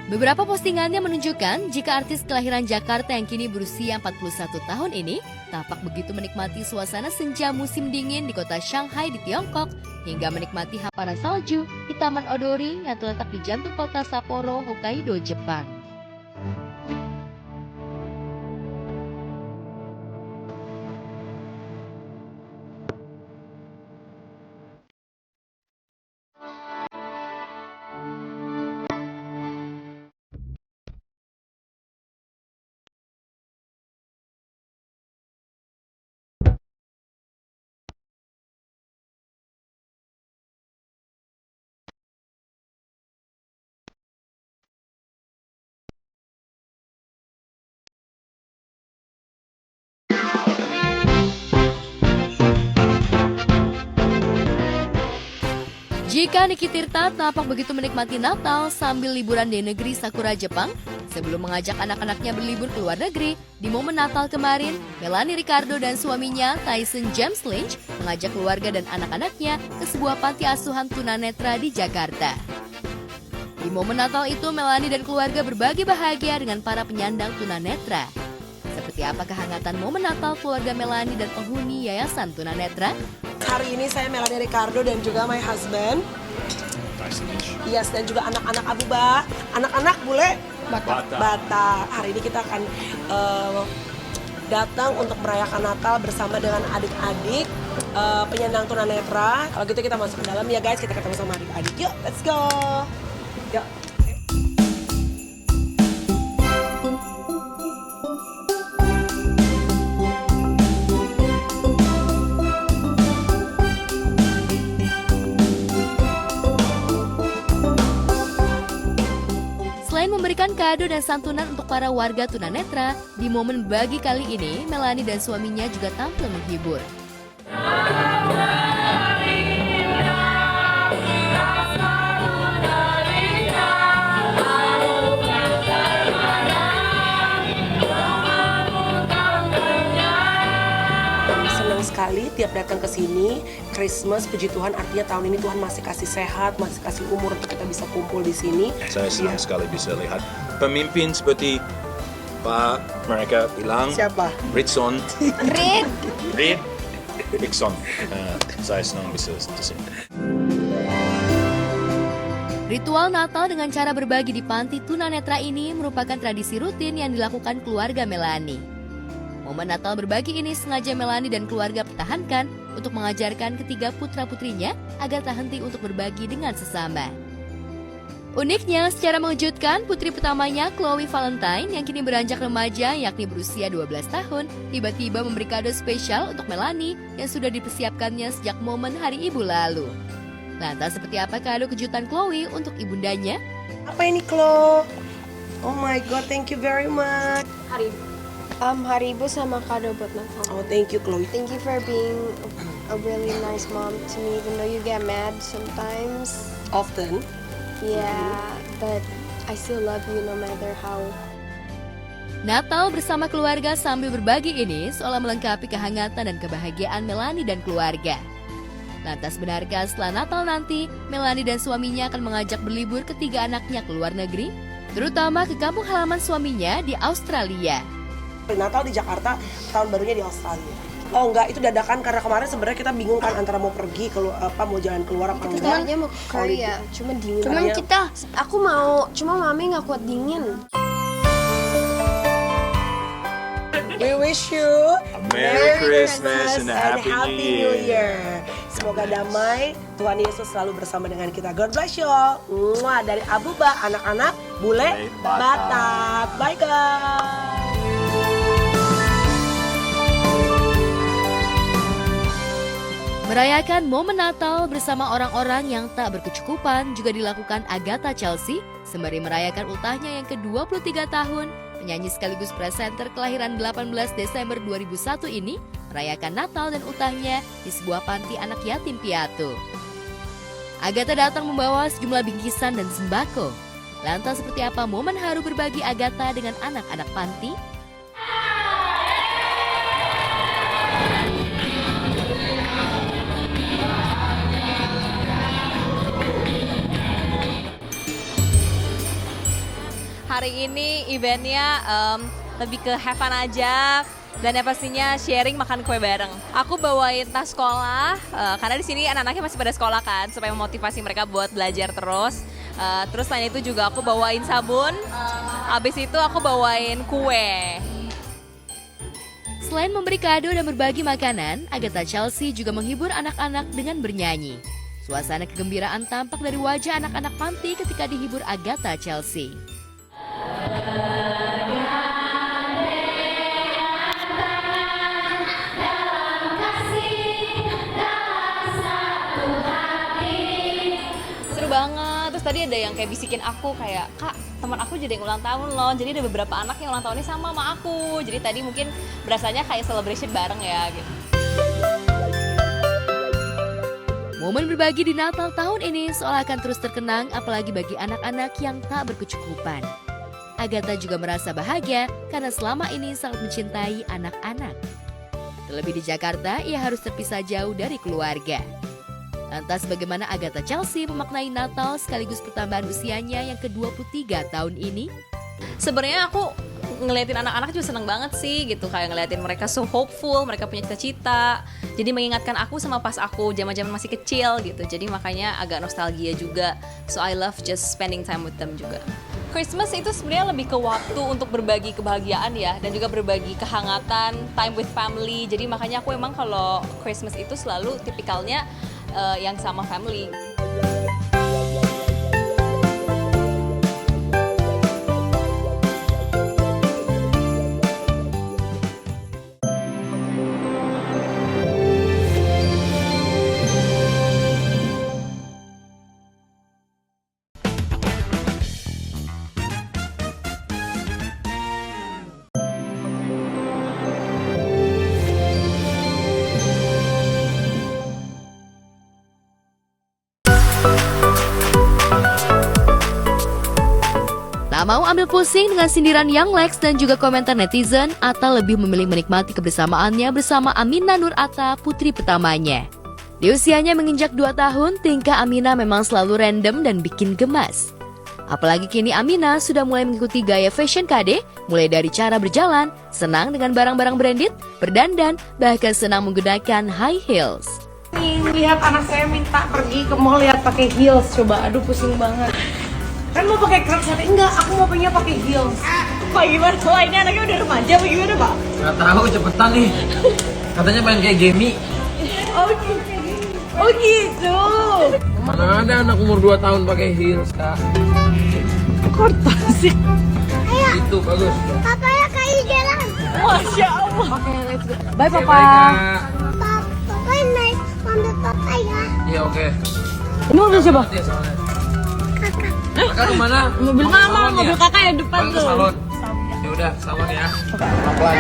Beberapa postingannya menunjukkan jika artis kelahiran Jakarta yang kini berusia 41 tahun ini tampak begitu menikmati suasana senja musim dingin di kota Shanghai di Tiongkok hingga menikmati hamparan salju di Taman Odori yang terletak di jantung kota Sapporo, Hokkaido, Jepang. Jika Niki Tirta tampak begitu menikmati Natal sambil liburan di negeri Sakura Jepang, sebelum mengajak anak-anaknya berlibur ke luar negeri, di momen Natal kemarin, Melanie Ricardo dan suaminya Tyson James Lynch mengajak keluarga dan anak-anaknya ke sebuah panti asuhan tunanetra di Jakarta. Di momen Natal itu, Melanie dan keluarga berbagi bahagia dengan para penyandang tunanetra. Seperti apa kehangatan momen Natal keluarga Melanie dan penghuni Yayasan Tunanetra? Hari ini saya Melanie Ricardo dan juga my husband. Yes, dan juga anak-anak Abuba. Anak-anak bule Batak. Hari ini kita akan datang untuk merayakan Natal bersama dengan adik-adik penyandang tunanetra. Kalau gitu kita masuk ke dalam ya guys, kita ketemu sama adik-adik. Yuk, let's go. Yuk. Selain memberikan kado dan santunan untuk para warga tunanetra, di momen bagi kali ini, Melanie dan suaminya juga tampil menghibur. Senang sekali tiap datang ke sini, Christmas, puji Tuhan, artinya tahun ini Tuhan masih kasih sehat, masih kasih umur untuk kita bisa kumpul di sini. Saya senang sekali bisa lihat pemimpin seperti Pak mereka bilang. Siapa? Ritson. Rid. Rickson. Saya senang bisa di sini. Ritual Natal dengan cara berbagi di panti tunanetra ini merupakan tradisi rutin yang dilakukan keluarga Melanie. Momen Natal berbagi ini sengaja Melanie dan keluarga pertahankan untuk mengajarkan ketiga putra-putrinya agar tak henti untuk berbagi dengan sesama. Uniknya, secara mengejutkan, putri pertamanya Chloe Valentine yang kini beranjak remaja yakni berusia 12 tahun, tiba-tiba memberi kado spesial untuk Melanie yang sudah dipersiapkannya sejak momen Hari Ibu lalu. Lantas seperti apa kado kejutan Chloe untuk ibundanya? Apa ini, Chloe? Oh my God, thank you very much. Hari Ibu sama kado buat Natal. Oh, thank you, Chloe. Thank you for being a really nice mom to me, even though you get mad sometimes. Often. Yeah, but I still love you no matter how. Natal bersama keluarga sambil berbagi ini seolah melengkapi kehangatan dan kebahagiaan Melanie dan keluarga. Lantas benarkah setelah Natal nanti, Melanie dan suaminya akan mengajak berlibur ketiga anaknya ke luar negeri? Terutama ke kampung halaman suaminya di Australia. Natal di Jakarta, tahun barunya di Australia. Oh enggak, itu dadakan karena kemarin sebenarnya kita bingung kan antara mau pergi mau jalan keluar apa enggak. Kita mau ke Korea, cuma dingin. Aku cuma mami nggak kuat dingin. We wish you a Merry Christmas and a Happy New Year. Semoga damai, Tuhan Yesus selalu bersama dengan kita. God bless you all. Mwah, dari Abuba, anak-anak bule Batak. Bye guys. Merayakan momen Natal bersama orang-orang yang tak berkecukupan juga dilakukan Agatha Chelsea sembari merayakan ultahnya yang ke-23 tahun. Penyanyi sekaligus presenter kelahiran 18 Desember 2001 ini merayakan Natal dan ultahnya di sebuah panti anak yatim piatu. Agatha datang membawa sejumlah bingkisan dan sembako. Lantas seperti apa momen haru berbagi Agatha dengan anak-anak panti? Hari ini eventnya lebih ke have fun aja. Dan yang pastinya sharing makan kue bareng. Aku bawain tas sekolah karena di sini anak-anaknya masih pada sekolah kan, supaya memotivasi mereka buat belajar terus. Terus selain itu juga aku bawain sabun. Habis itu aku bawain kue. Selain memberi kado dan berbagi makanan, Agatha Chelsea juga menghibur anak-anak dengan bernyanyi. Suasana kegembiraan tampak dari wajah anak-anak panti ketika dihibur Agatha Chelsea. Banget. Terus tadi ada yang kayak bisikin aku kayak, "Kak, teman aku jadi yang ulang tahun loh." Jadi ada beberapa anak yang ulang tahunnya sama aku. Jadi tadi mungkin berasanya kayak celebration bareng ya gitu. Momen berbagi di Natal tahun ini seolah akan terus terkenang apalagi bagi anak-anak yang tak berkecukupan. Agatha juga merasa bahagia karena selama ini sangat mencintai anak-anak. Terlebih di Jakarta, ia harus terpisah jauh dari keluarga. Lantas bagaimana Agatha Chelsea memaknai Natal sekaligus pertambahan usianya yang ke-23 tahun ini? Sebenarnya aku ngeliatin anak-anak juga seneng banget sih gitu. Kayak ngeliatin mereka so hopeful, mereka punya cita-cita. Jadi mengingatkan aku sama pas aku zaman-zaman masih kecil gitu. Jadi makanya agak nostalgia juga. So I love just spending time with them juga. Christmas itu sebenarnya lebih ke waktu untuk berbagi kebahagiaan ya. Dan juga berbagi kehangatan, time with family. Jadi makanya aku emang kalau Christmas itu selalu tipikalnya yang sama family. Tak mau ambil pusing dengan sindiran Young Lex dan juga komentar netizen, Atta lebih memilih menikmati kebersamaannya bersama Aminah Nur Atta, putri pertamanya. Di usianya menginjak 2 tahun, tingkah Aminah memang selalu random dan bikin gemas. Apalagi kini Aminah sudah mulai mengikuti gaya fashion KD, mulai dari cara berjalan, senang dengan barang-barang branded, berdandan, bahkan senang menggunakan high heels. Lihat anak saya minta pergi ke mall lihat pakai heels, coba aduh pusing banget. Kan mau pakai Crocs tapi enggak, aku mau pengennya pakai heels. Pak gimana? Wah ini anaknya udah remaja apa gimana Pak? Nggak tahu, cepetan nih. Katanya pengen kayak Gemi. Oh gitu. Mana ada anak umur 2 tahun pakai heels, Kak. Kok sih? Itu bagus. Papanya kayak jalan. Masya Allah. Oke, let's go. Bye Papa. Papa naik mobil papa ya. Iya oke. Ini mobil siapa? Kakak kemana? Mobil mama, mobil kakak yang depan tuh. tuh. Salon. Ya udah, salon ya. Pelan-pelan.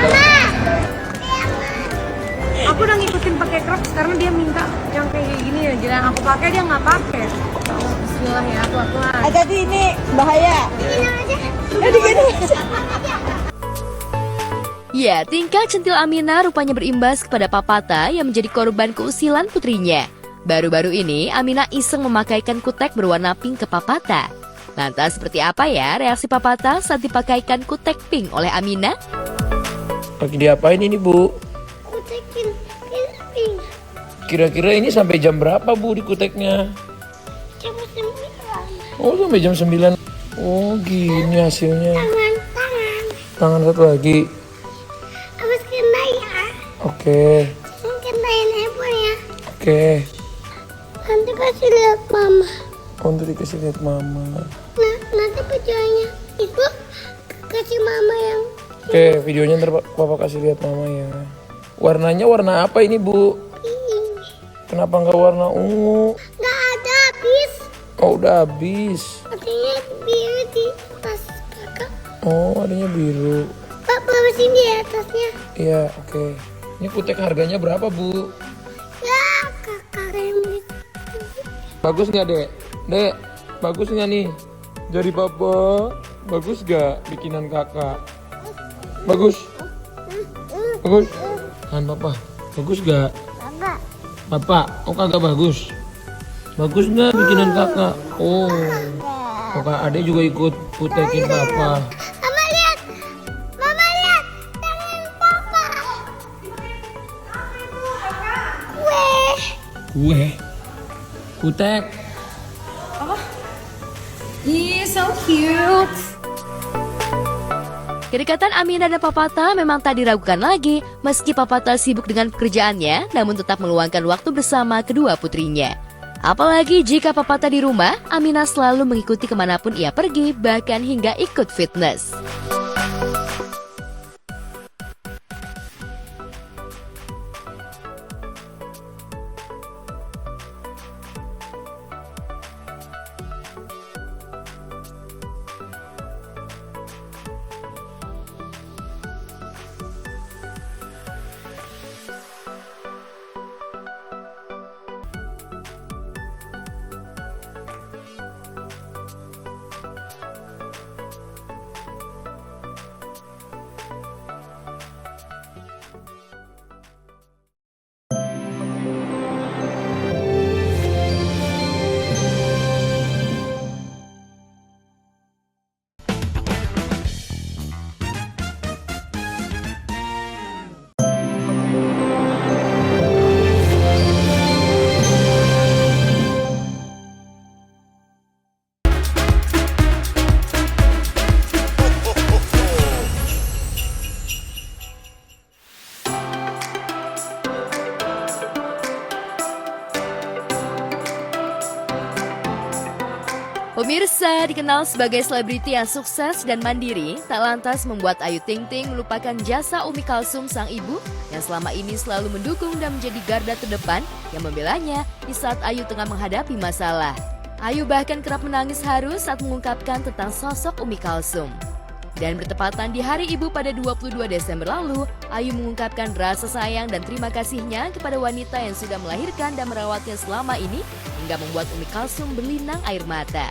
Aku udah ngikutin pakai Crocs karena dia minta yang kayak gini ya. Jadi yang aku pakai dia nggak pakai. Bismillah ya, pelan-pelan. Hati-hati ini bahaya. Ya, tingkah centil Aminah rupanya berimbas kepada Papata yang menjadi korban keusilan putrinya. Baru-baru ini, Aminah iseng memakaikan kutek berwarna pink ke Papata. Lantas seperti apa ya reaksi Papata saat dipakaikan kutek pink oleh Aminah? Lagi diapain ini, Bu? Kutekin pink. Kira-kira ini sampai jam berapa, Bu, di kuteknya? Jam 9. Oh, sampai jam 9. Oh, gini hasilnya. Tangan. Tangan satu lagi. Habis kena ya. Oke. Kenain handphone ya. Oke. Nanti kasih lihat mama. Untuk dikasih lihat mama. Nah, nanti videonya itu kasih mama yang. Oke, videonya ntar Papa kasih lihat mama ya. Warnanya warna apa ini, Bu? Pink. Kenapa nggak warna ungu? Nggak ada habis. Oh, udah habis. Artinya biru di tas kakak. Oh, adanya biru. Pak, bawa sini ya tasnya. Iya, oke. Ini kutek harganya berapa, Bu? Ya, kakak yang beli. Bagus nggak dek? Dek, bagus nggak nih? Jadi papa, bagus nggak bikinan kakak? Bagus? Bagus? Kan papa, bagus nggak? Papa, oh kagak bagus? Bagus nggak bikinan kakak? Oh, kakak adek juga ikut putekin papa. Mama lihat, tangan papa. Kue? Putek? He's so cute. Kedekatan Aminah dan Papata memang tak diragukan lagi meski Papata sibuk dengan pekerjaannya namun tetap meluangkan waktu bersama kedua putrinya. Apalagi jika Papata di rumah, Aminah selalu mengikuti kemanapun ia pergi bahkan hingga ikut fitness. Pemirsa, dikenal sebagai selebriti yang sukses dan mandiri, tak lantas membuat Ayu Ting Ting melupakan jasa Umi Kalsum sang ibu yang selama ini selalu mendukung dan menjadi garda terdepan yang membelanya di saat Ayu tengah menghadapi masalah. Ayu bahkan kerap menangis haru saat mengungkapkan tentang sosok Umi Kalsum. Dan bertepatan di Hari Ibu pada 22 Desember lalu, Ayu mengungkapkan rasa sayang dan terima kasihnya kepada wanita yang sudah melahirkan dan merawatnya selama ini hingga membuat Umi Kalsum berlinang air mata.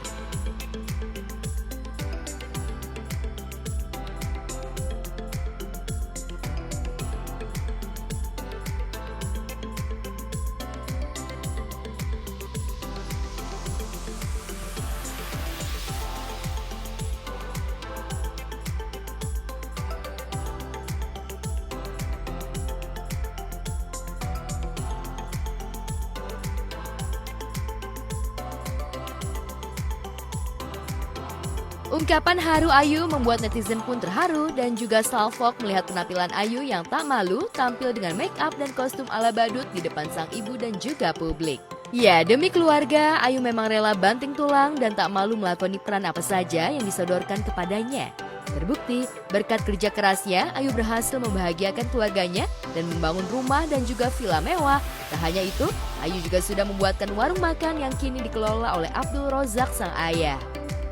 Ungkapan haru Ayu membuat netizen pun terharu dan juga salfok melihat penampilan Ayu yang tak malu tampil dengan make up dan kostum ala badut di depan sang ibu dan juga publik. Ya, demi keluarga, Ayu memang rela banting tulang dan tak malu melakoni peran apa saja yang disodorkan kepadanya. Terbukti, berkat kerja kerasnya, Ayu berhasil membahagiakan keluarganya dan membangun rumah dan juga villa mewah. Tak hanya itu, Ayu juga sudah membuatkan warung makan yang kini dikelola oleh Abdul Rozak sang ayah.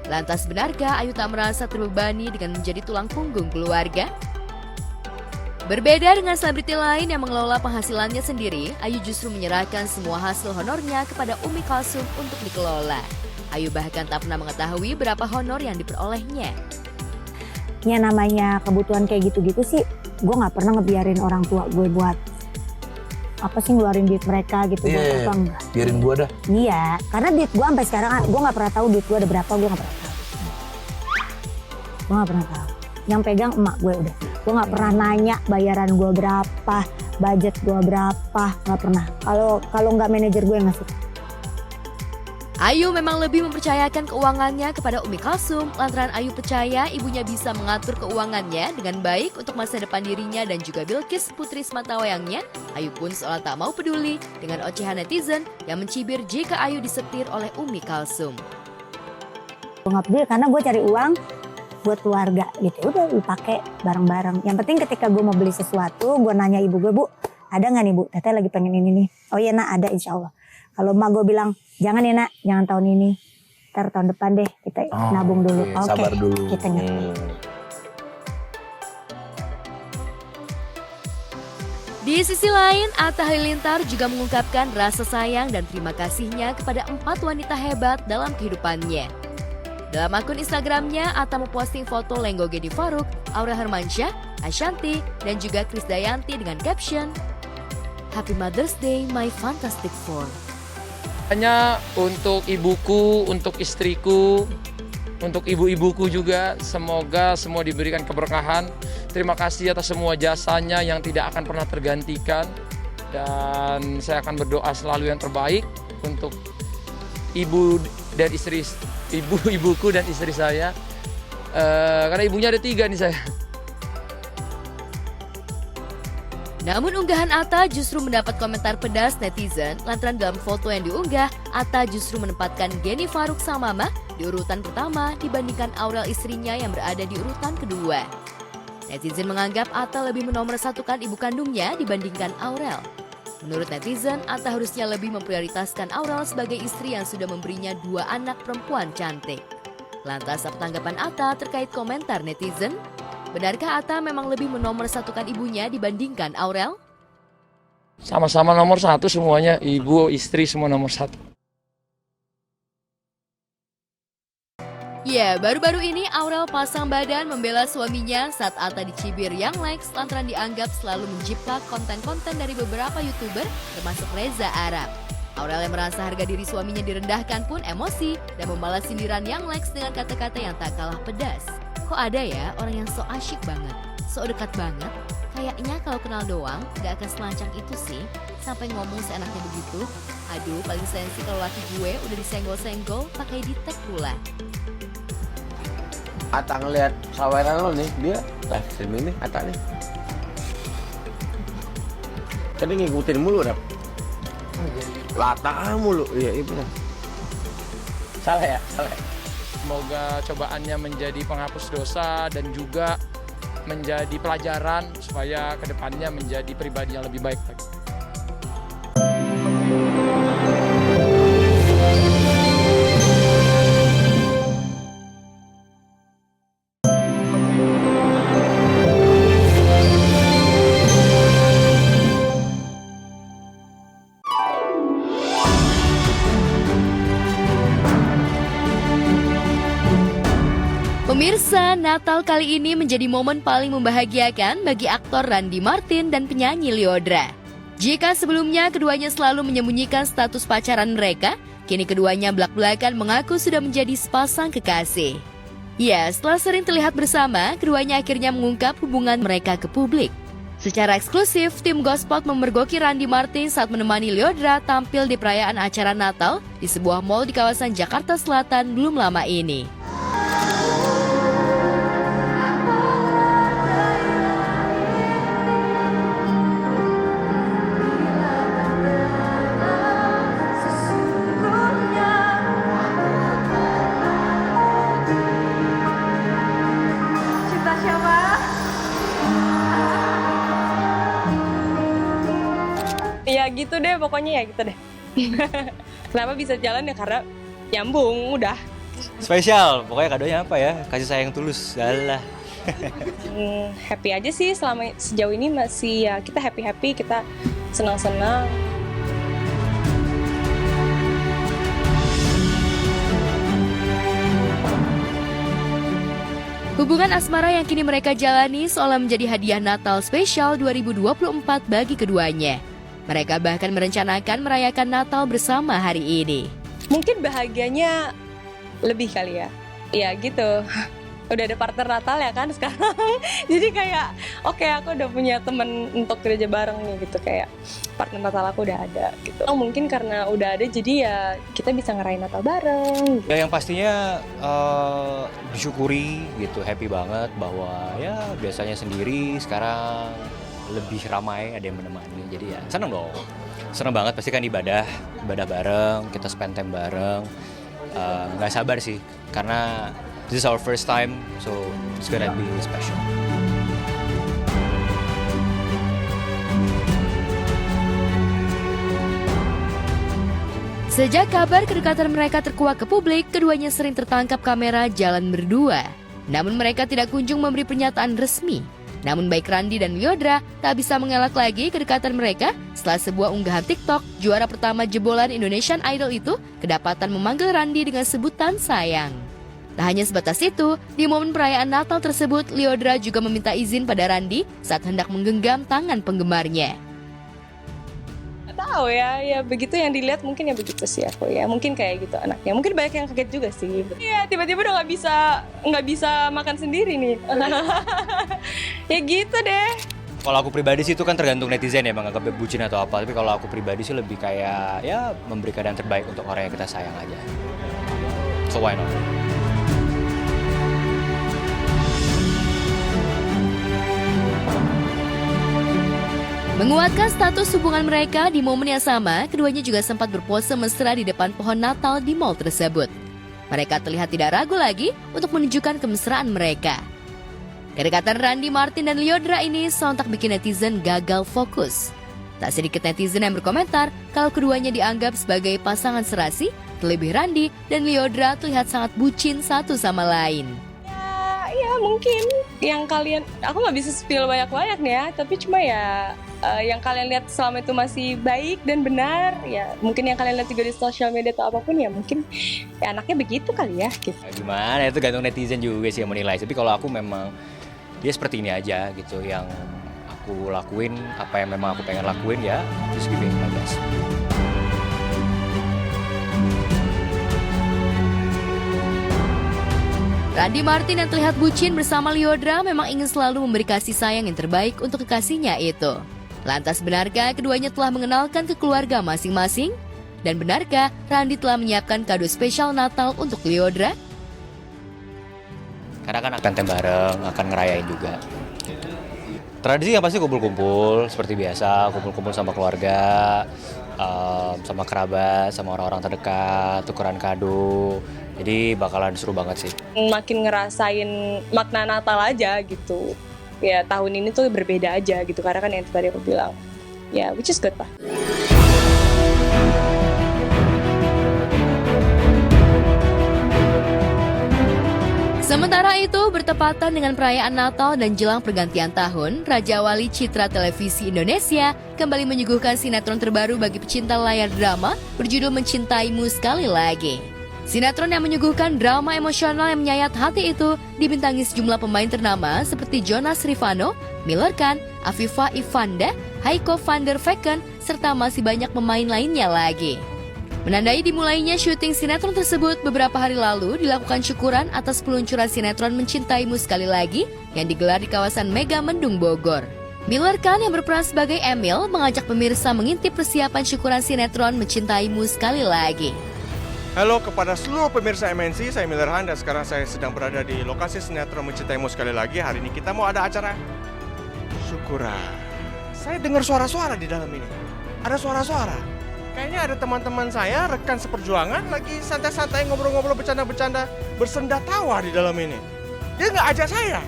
Lantas benarkah Ayu tak merasa terbebani dengan menjadi tulang punggung keluarga? Berbeda dengan selebriti lain yang mengelola penghasilannya sendiri, Ayu justru menyerahkan semua hasil honornya kepada Umi Kalsum untuk dikelola. Ayu bahkan tak pernah mengetahui berapa honor yang diperolehnya. Ya namanya kebutuhan kayak gitu-gitu sih, gue nggak pernah ngebiarin orang tua gue buat apa sih ngeluarin duit mereka gitu. Iya, biarin gue dah. Iya, karena duit gue sampai sekarang gue nggak pernah tahu duit gue ada berapa, gue nggak pernah tahu. Gue nggak pernah tahu. Yang pegang emak gue udah. Gue nggak pernah nanya bayaran gue berapa, budget gue berapa, nggak pernah. Kalau nggak manajer gue yang ngasih. Ayu memang lebih mempercayakan keuangannya kepada Umi Kalsum lantaran Ayu percaya ibunya bisa mengatur keuangannya dengan baik untuk masa depan dirinya dan juga Bilkis putri sematawayangnya. Ayu pun seolah tak mau peduli dengan ocehan netizen yang mencibir jika Ayu disetir oleh Umi Kalsum. Gue nggak peduli karena gue cari uang buat keluarga gitu, udah dipakai bareng-bareng. Yang penting ketika gue mau beli sesuatu, gue nanya ibu gue, Bu, ada nggak nih Bu? Teteh lagi pengen ini nih. Oh iya nak, ada insya Allah. Kalau emak gue bilang, jangan ya nak, jangan tahun ini. Ntar tahun depan deh, kita nabung dulu. Oke, sabar dulu. Kita ngerti. Di sisi lain, Atta Halilintar juga mengungkapkan rasa sayang dan terima kasihnya kepada 4 wanita hebat dalam kehidupannya. Dalam akun Instagramnya, Atta memposting foto Lenggo Gedi Faruk, Aurel Hermansyah, Ashanti, dan juga Krisdayanti dengan caption, "Happy Mother's Day, my fantastic four." Hanya untuk ibuku, untuk istriku, untuk ibu-ibuku juga, semoga semua diberikan keberkahan. Terima kasih atas semua jasanya yang tidak akan pernah tergantikan. Dan saya akan berdoa selalu yang terbaik untuk ibuku dan istri saya. Karena ibunya ada 3 nih saya. Namun unggahan Atta justru mendapat komentar pedas netizen lantaran dalam foto yang diunggah, Atta justru menempatkan Geni Faruk Samamah di urutan pertama dibandingkan Aurel istrinya yang berada di urutan kedua. Netizen menganggap Atta lebih menomorsatukan ibu kandungnya dibandingkan Aurel. Menurut netizen, Atta harusnya lebih memprioritaskan Aurel sebagai istri yang sudah memberinya 2 anak perempuan cantik. Lantas apa tanggapan Atta terkait komentar netizen? Benarkah Atta memang lebih menomorsatukan ibunya dibandingkan Aurel? Sama-sama nomor 1 semuanya, ibu, istri semua nomor 1. Ya, baru-baru ini Aurel pasang badan membela suaminya saat Atta dicibir Young Lex lantaran dianggap selalu menjiplak konten-konten dari beberapa YouTuber termasuk Reza Arab. Aurel yang merasa harga diri suaminya direndahkan pun emosi dan membalas sindiran Young Lex dengan kata-kata yang tak kalah pedas. Kok ada ya orang yang so asyik banget, so dekat banget? Kayaknya kalau kenal doang, gak akan selancang itu sih. Sampai ngomong seenaknya begitu. Aduh, paling sensi kalau laki gue udah disenggol-senggol pakai di-tag pula. Atta ngeliat saweran lo nih, dia live streaming nih, Atta nih. Tadi ngikutin mulu, Rap. Lata mulu, iya benar. Salah ya? Semoga cobaannya menjadi penghapus dosa dan juga menjadi pelajaran supaya kedepannya menjadi pribadi yang lebih baik lagi. Pemirsa, Natal kali ini menjadi momen paling membahagiakan bagi aktor Randy Martin dan penyanyi Lyodra. Jika sebelumnya keduanya selalu menyembunyikan status pacaran mereka, kini keduanya belak-belakan mengaku sudah menjadi sepasang kekasih. Ya, setelah sering terlihat bersama, keduanya akhirnya mengungkap hubungan mereka ke publik. Secara eksklusif, tim Gospot memergoki Randy Martin saat menemani Lyodra tampil di perayaan acara Natal di sebuah mal di kawasan Jakarta Selatan belum lama ini. Ya gitu deh, pokoknya ya gitu deh. Kenapa bisa jalan ya karena nyambung, udah. Spesial, pokoknya kadonya apa ya? Kasih sayang tulus, alah. Happy aja sih selama sejauh ini masih ya kita happy-happy, kita senang-senang. Hubungan asmara yang kini mereka jalani seolah menjadi hadiah Natal spesial 2024 bagi keduanya. Mereka bahkan merencanakan merayakan Natal bersama hari ini. Mungkin bahagianya lebih kali ya. Ya gitu. Udah ada partner Natal ya kan sekarang. Jadi kayak oke, aku udah punya temen untuk gereja bareng nih gitu. Kayak partner Natal aku udah ada gitu. Mungkin karena udah ada jadi ya kita bisa ngerayain Natal bareng. Ya yang pastinya disyukuri gitu, happy banget bahwa ya biasanya sendiri sekarang lebih ramai, ada yang menemani, jadi ya seneng dong. Seneng banget, pasti kan ibadah bareng, kita spend time bareng. Nggak sabar sih, karena this is our first time, so it's gonna be special. Sejak kabar kedekatan mereka terkuak ke publik, keduanya sering tertangkap kamera jalan berdua. Namun mereka tidak kunjung memberi pernyataan resmi. Namun baik Randy dan Lyodra tak bisa mengelak lagi kedekatan mereka setelah sebuah unggahan TikTok juara pertama jebolan Indonesian Idol itu kedapatan memanggil Randy dengan sebutan sayang. Tak hanya sebatas itu, di momen perayaan Natal tersebut, Lyodra juga meminta izin pada Randy saat hendak menggenggam tangan penggemarnya. Tahu ya begitu yang dilihat mungkin ya begitu sih aku ya, mungkin kayak gitu anaknya, mungkin banyak yang kaget juga sih. Iya, tiba-tiba udah nggak bisa makan sendiri nih. Ya gitu deh. Kalau aku pribadi sih itu kan tergantung netizen ya, menganggap bucin atau apa. Tapi kalau aku pribadi sih lebih kayak ya memberikan yang terbaik untuk orang yang kita sayang aja. So why not? Menguatkan status hubungan mereka di momen yang sama, keduanya juga sempat berpose mesra di depan pohon Natal di mall tersebut. Mereka terlihat tidak ragu lagi untuk menunjukkan kemesraan mereka. Kedekatan Randy Martin dan Lyodra ini sontak bikin netizen gagal fokus. Tak sedikit netizen yang berkomentar kalau keduanya dianggap sebagai pasangan serasi, terlebih Randy dan Lyodra terlihat sangat bucin satu sama lain. Ya mungkin yang kalian, aku nggak bisa spill banyak-banyak nih ya, tapi cuma ya yang kalian lihat selama itu masih baik dan benar, ya mungkin yang kalian lihat juga di sosial media atau apapun ya mungkin ya anaknya begitu kali ya gitu. Gimana, itu gantung netizen juga sih yang menilai. Tapi kalau aku memang dia seperti ini aja gitu, yang aku lakuin apa yang memang aku pengen lakuin ya, just give it my best. Randy Martin yang terlihat bucin bersama Lyodra memang ingin selalu memberi kasih sayang yang terbaik untuk kekasihnya itu. Lantas benarkah keduanya telah mengenalkan ke keluarga masing-masing? Dan benarkah Randy telah menyiapkan kado spesial Natal untuk Lyodra? Karena kan akan bareng, akan ngerayain juga. Tradisi yang pasti kumpul-kumpul seperti biasa, kumpul-kumpul sama keluarga, sama kerabat, sama orang-orang terdekat, tukeran kado. Jadi bakalan seru banget sih. Makin ngerasain makna Natal aja gitu. Ya tahun ini tuh berbeda aja gitu, karena kan yang tadi aku bilang. Ya, which is good lah. Sementara itu, bertepatan dengan perayaan Natal dan jelang pergantian tahun, Raja Wali Citra Televisi Indonesia kembali menyuguhkan sinetron terbaru bagi pecinta layar drama berjudul Mencintaimu Sekali Lagi. Sinetron yang menyuguhkan drama emosional yang menyayat hati itu dibintangi sejumlah pemain ternama seperti Jonas Rivano, Miller Khan, Afifa Ivanda, Heiko van der Vecken, serta masih banyak pemain lainnya lagi. Menandai dimulainya syuting sinetron tersebut, beberapa hari lalu dilakukan syukuran atas peluncuran sinetron Mencintaimu Sekali Lagi yang digelar di kawasan Mega Mendung Bogor. Miller Khan yang berperan sebagai Emil mengajak pemirsa mengintip persiapan syukuran sinetron Mencintaimu Sekali Lagi. Halo kepada seluruh pemirsa MNC, saya Miller Khan dan sekarang saya sedang berada di lokasi sinetron Mencintaimu Sekali Lagi. Hari ini kita mau ada acara syukuran. Saya dengar suara-suara di dalam ini. Ada suara-suara. Kayaknya ada teman-teman saya, rekan seperjuangan, lagi santai-santai ngobrol-ngobrol, bercanda-bercanda, bersenda tawa di dalam ini. Dia nggak ajak saya.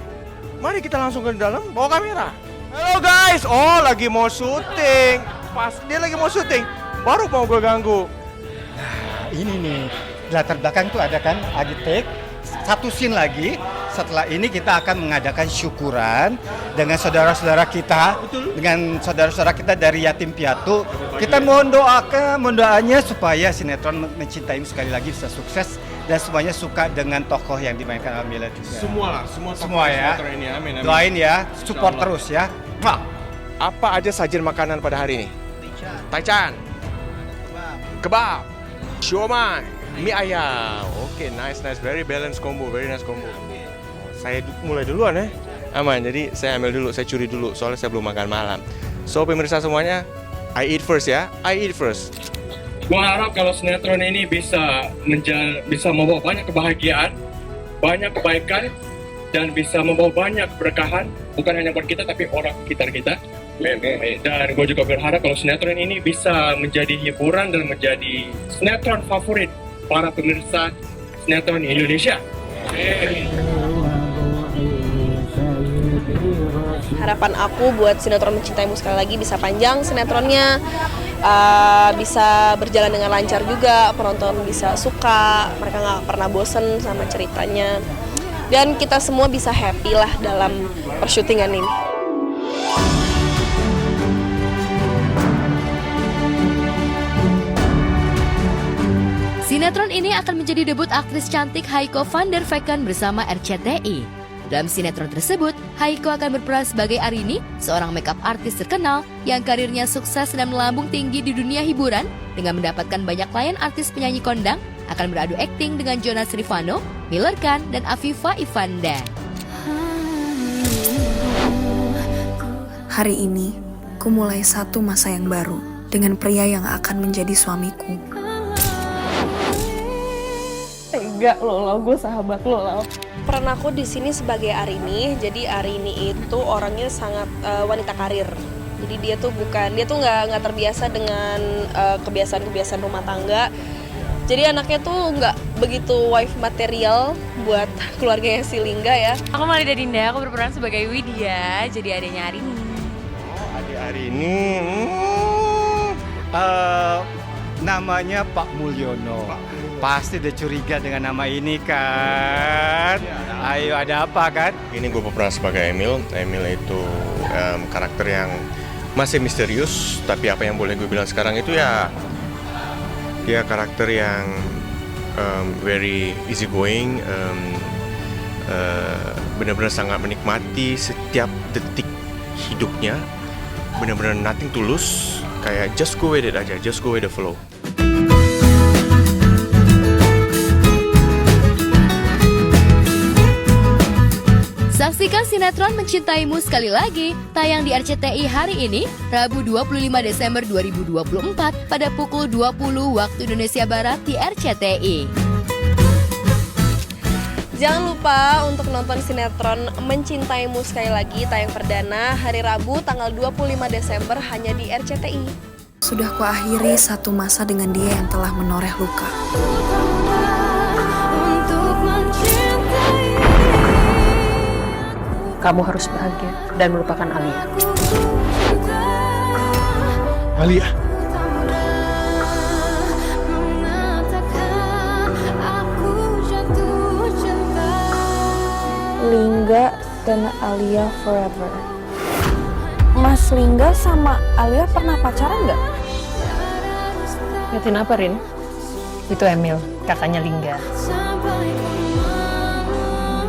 Mari kita langsung ke dalam, bawa kamera. Halo guys, oh lagi mau syuting. Pas dia lagi mau syuting, baru mau gue ganggu. Ini nih, latar belakang tuh ada kan arsitek, satu scene lagi. Setelah ini kita akan mengadakan syukuran dengan saudara-saudara kita, dengan saudara-saudara kita dari yatim piatu. Kita mohon doanya supaya sinetron Mencintaimu Sekali Lagi bisa sukses dan semuanya suka dengan tokoh yang dimainkan Amila juga. Semua ya. Ini, amin, amin. Doain ya, support terus ya. Apa aja sajian makanan pada hari ini? Taichan, kebab, siomay, mie ayam. Oke, nice, very balanced combo, very nice combo. Saya mulai duluan ya, aman. Jadi saya ambil dulu, saya curi dulu, soalnya saya belum makan malam. So pemirsa semuanya, I eat first ya, I eat first. Gua harap kalau sinetron ini bisa membawa banyak kebahagiaan, banyak kebaikan, dan bisa membawa banyak keberkahan, bukan hanya buat kita tapi orang sekitar kita. Dan gue juga berharap kalau sinetron ini bisa menjadi hiburan dan menjadi sinetron favorit para pemirsa sinetron Indonesia. Harapan aku buat sinetron Mencintaimu Sekali Lagi bisa panjang sinetronnya, bisa berjalan dengan lancar juga, penonton bisa suka, mereka nggak pernah bosen sama ceritanya. Dan kita semua bisa happy lah dalam persyutingan ini. Sinetron ini akan menjadi debut aktris cantik Haiko van der Vecken bersama RCTI. Dalam sinetron tersebut, Haiko akan berperan sebagai Arini, seorang makeup artis terkenal yang karirnya sukses dan melambung tinggi di dunia hiburan dengan mendapatkan banyak klien artis penyanyi kondang, akan beradu akting dengan Jonas Rivano, Miller Khan, dan Afifa Ivanda. Hari ini, ku mulai satu masa yang baru dengan pria yang akan menjadi suamiku. Enggak lo, gue sahabat lo. Peran aku di sini sebagai Arini. Jadi Arini itu orangnya sangat wanita karir. Jadi dia tuh nggak terbiasa dengan kebiasaan-kebiasaan rumah tangga. Jadi anaknya tuh nggak begitu wife material buat keluarganya si Lingga ya. Aku Malida Dinda, aku berperan sebagai Widya, jadi adiknya Arini. Adik Arini, namanya Pak Mulyono. Pasti udah curiga dengan nama ini kan? Ayo, ada apa kan? Ini gue berperan sebagai Emil. Emil itu karakter yang masih misterius, tapi apa yang boleh gue bilang sekarang itu ya dia karakter yang very easy going, benar-benar sangat menikmati setiap detik hidupnya, benar-benar nothing tulus, kayak just go with it aja, just go with the flow. Saksikan sinetron Mencintaimu sekali lagi, tayang di RCTI hari ini, Rabu 25 Desember 2024 pada pukul 20 waktu Indonesia Barat di RCTI. Jangan lupa untuk nonton sinetron Mencintaimu sekali lagi, tayang perdana hari Rabu tanggal 25 Desember hanya di RCTI. Sudah kuakhiri satu masa dengan dia yang telah menoreh luka. Kamu harus bahagia dan melupakan Alia. Alia? Lingga dan Alia forever. Mas Lingga sama Alia pernah pacaran nggak? Liatin apa, Rin? Itu Emil, kakaknya Lingga.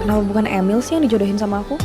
Kenapa bukan Emil sih yang dijodohin sama aku?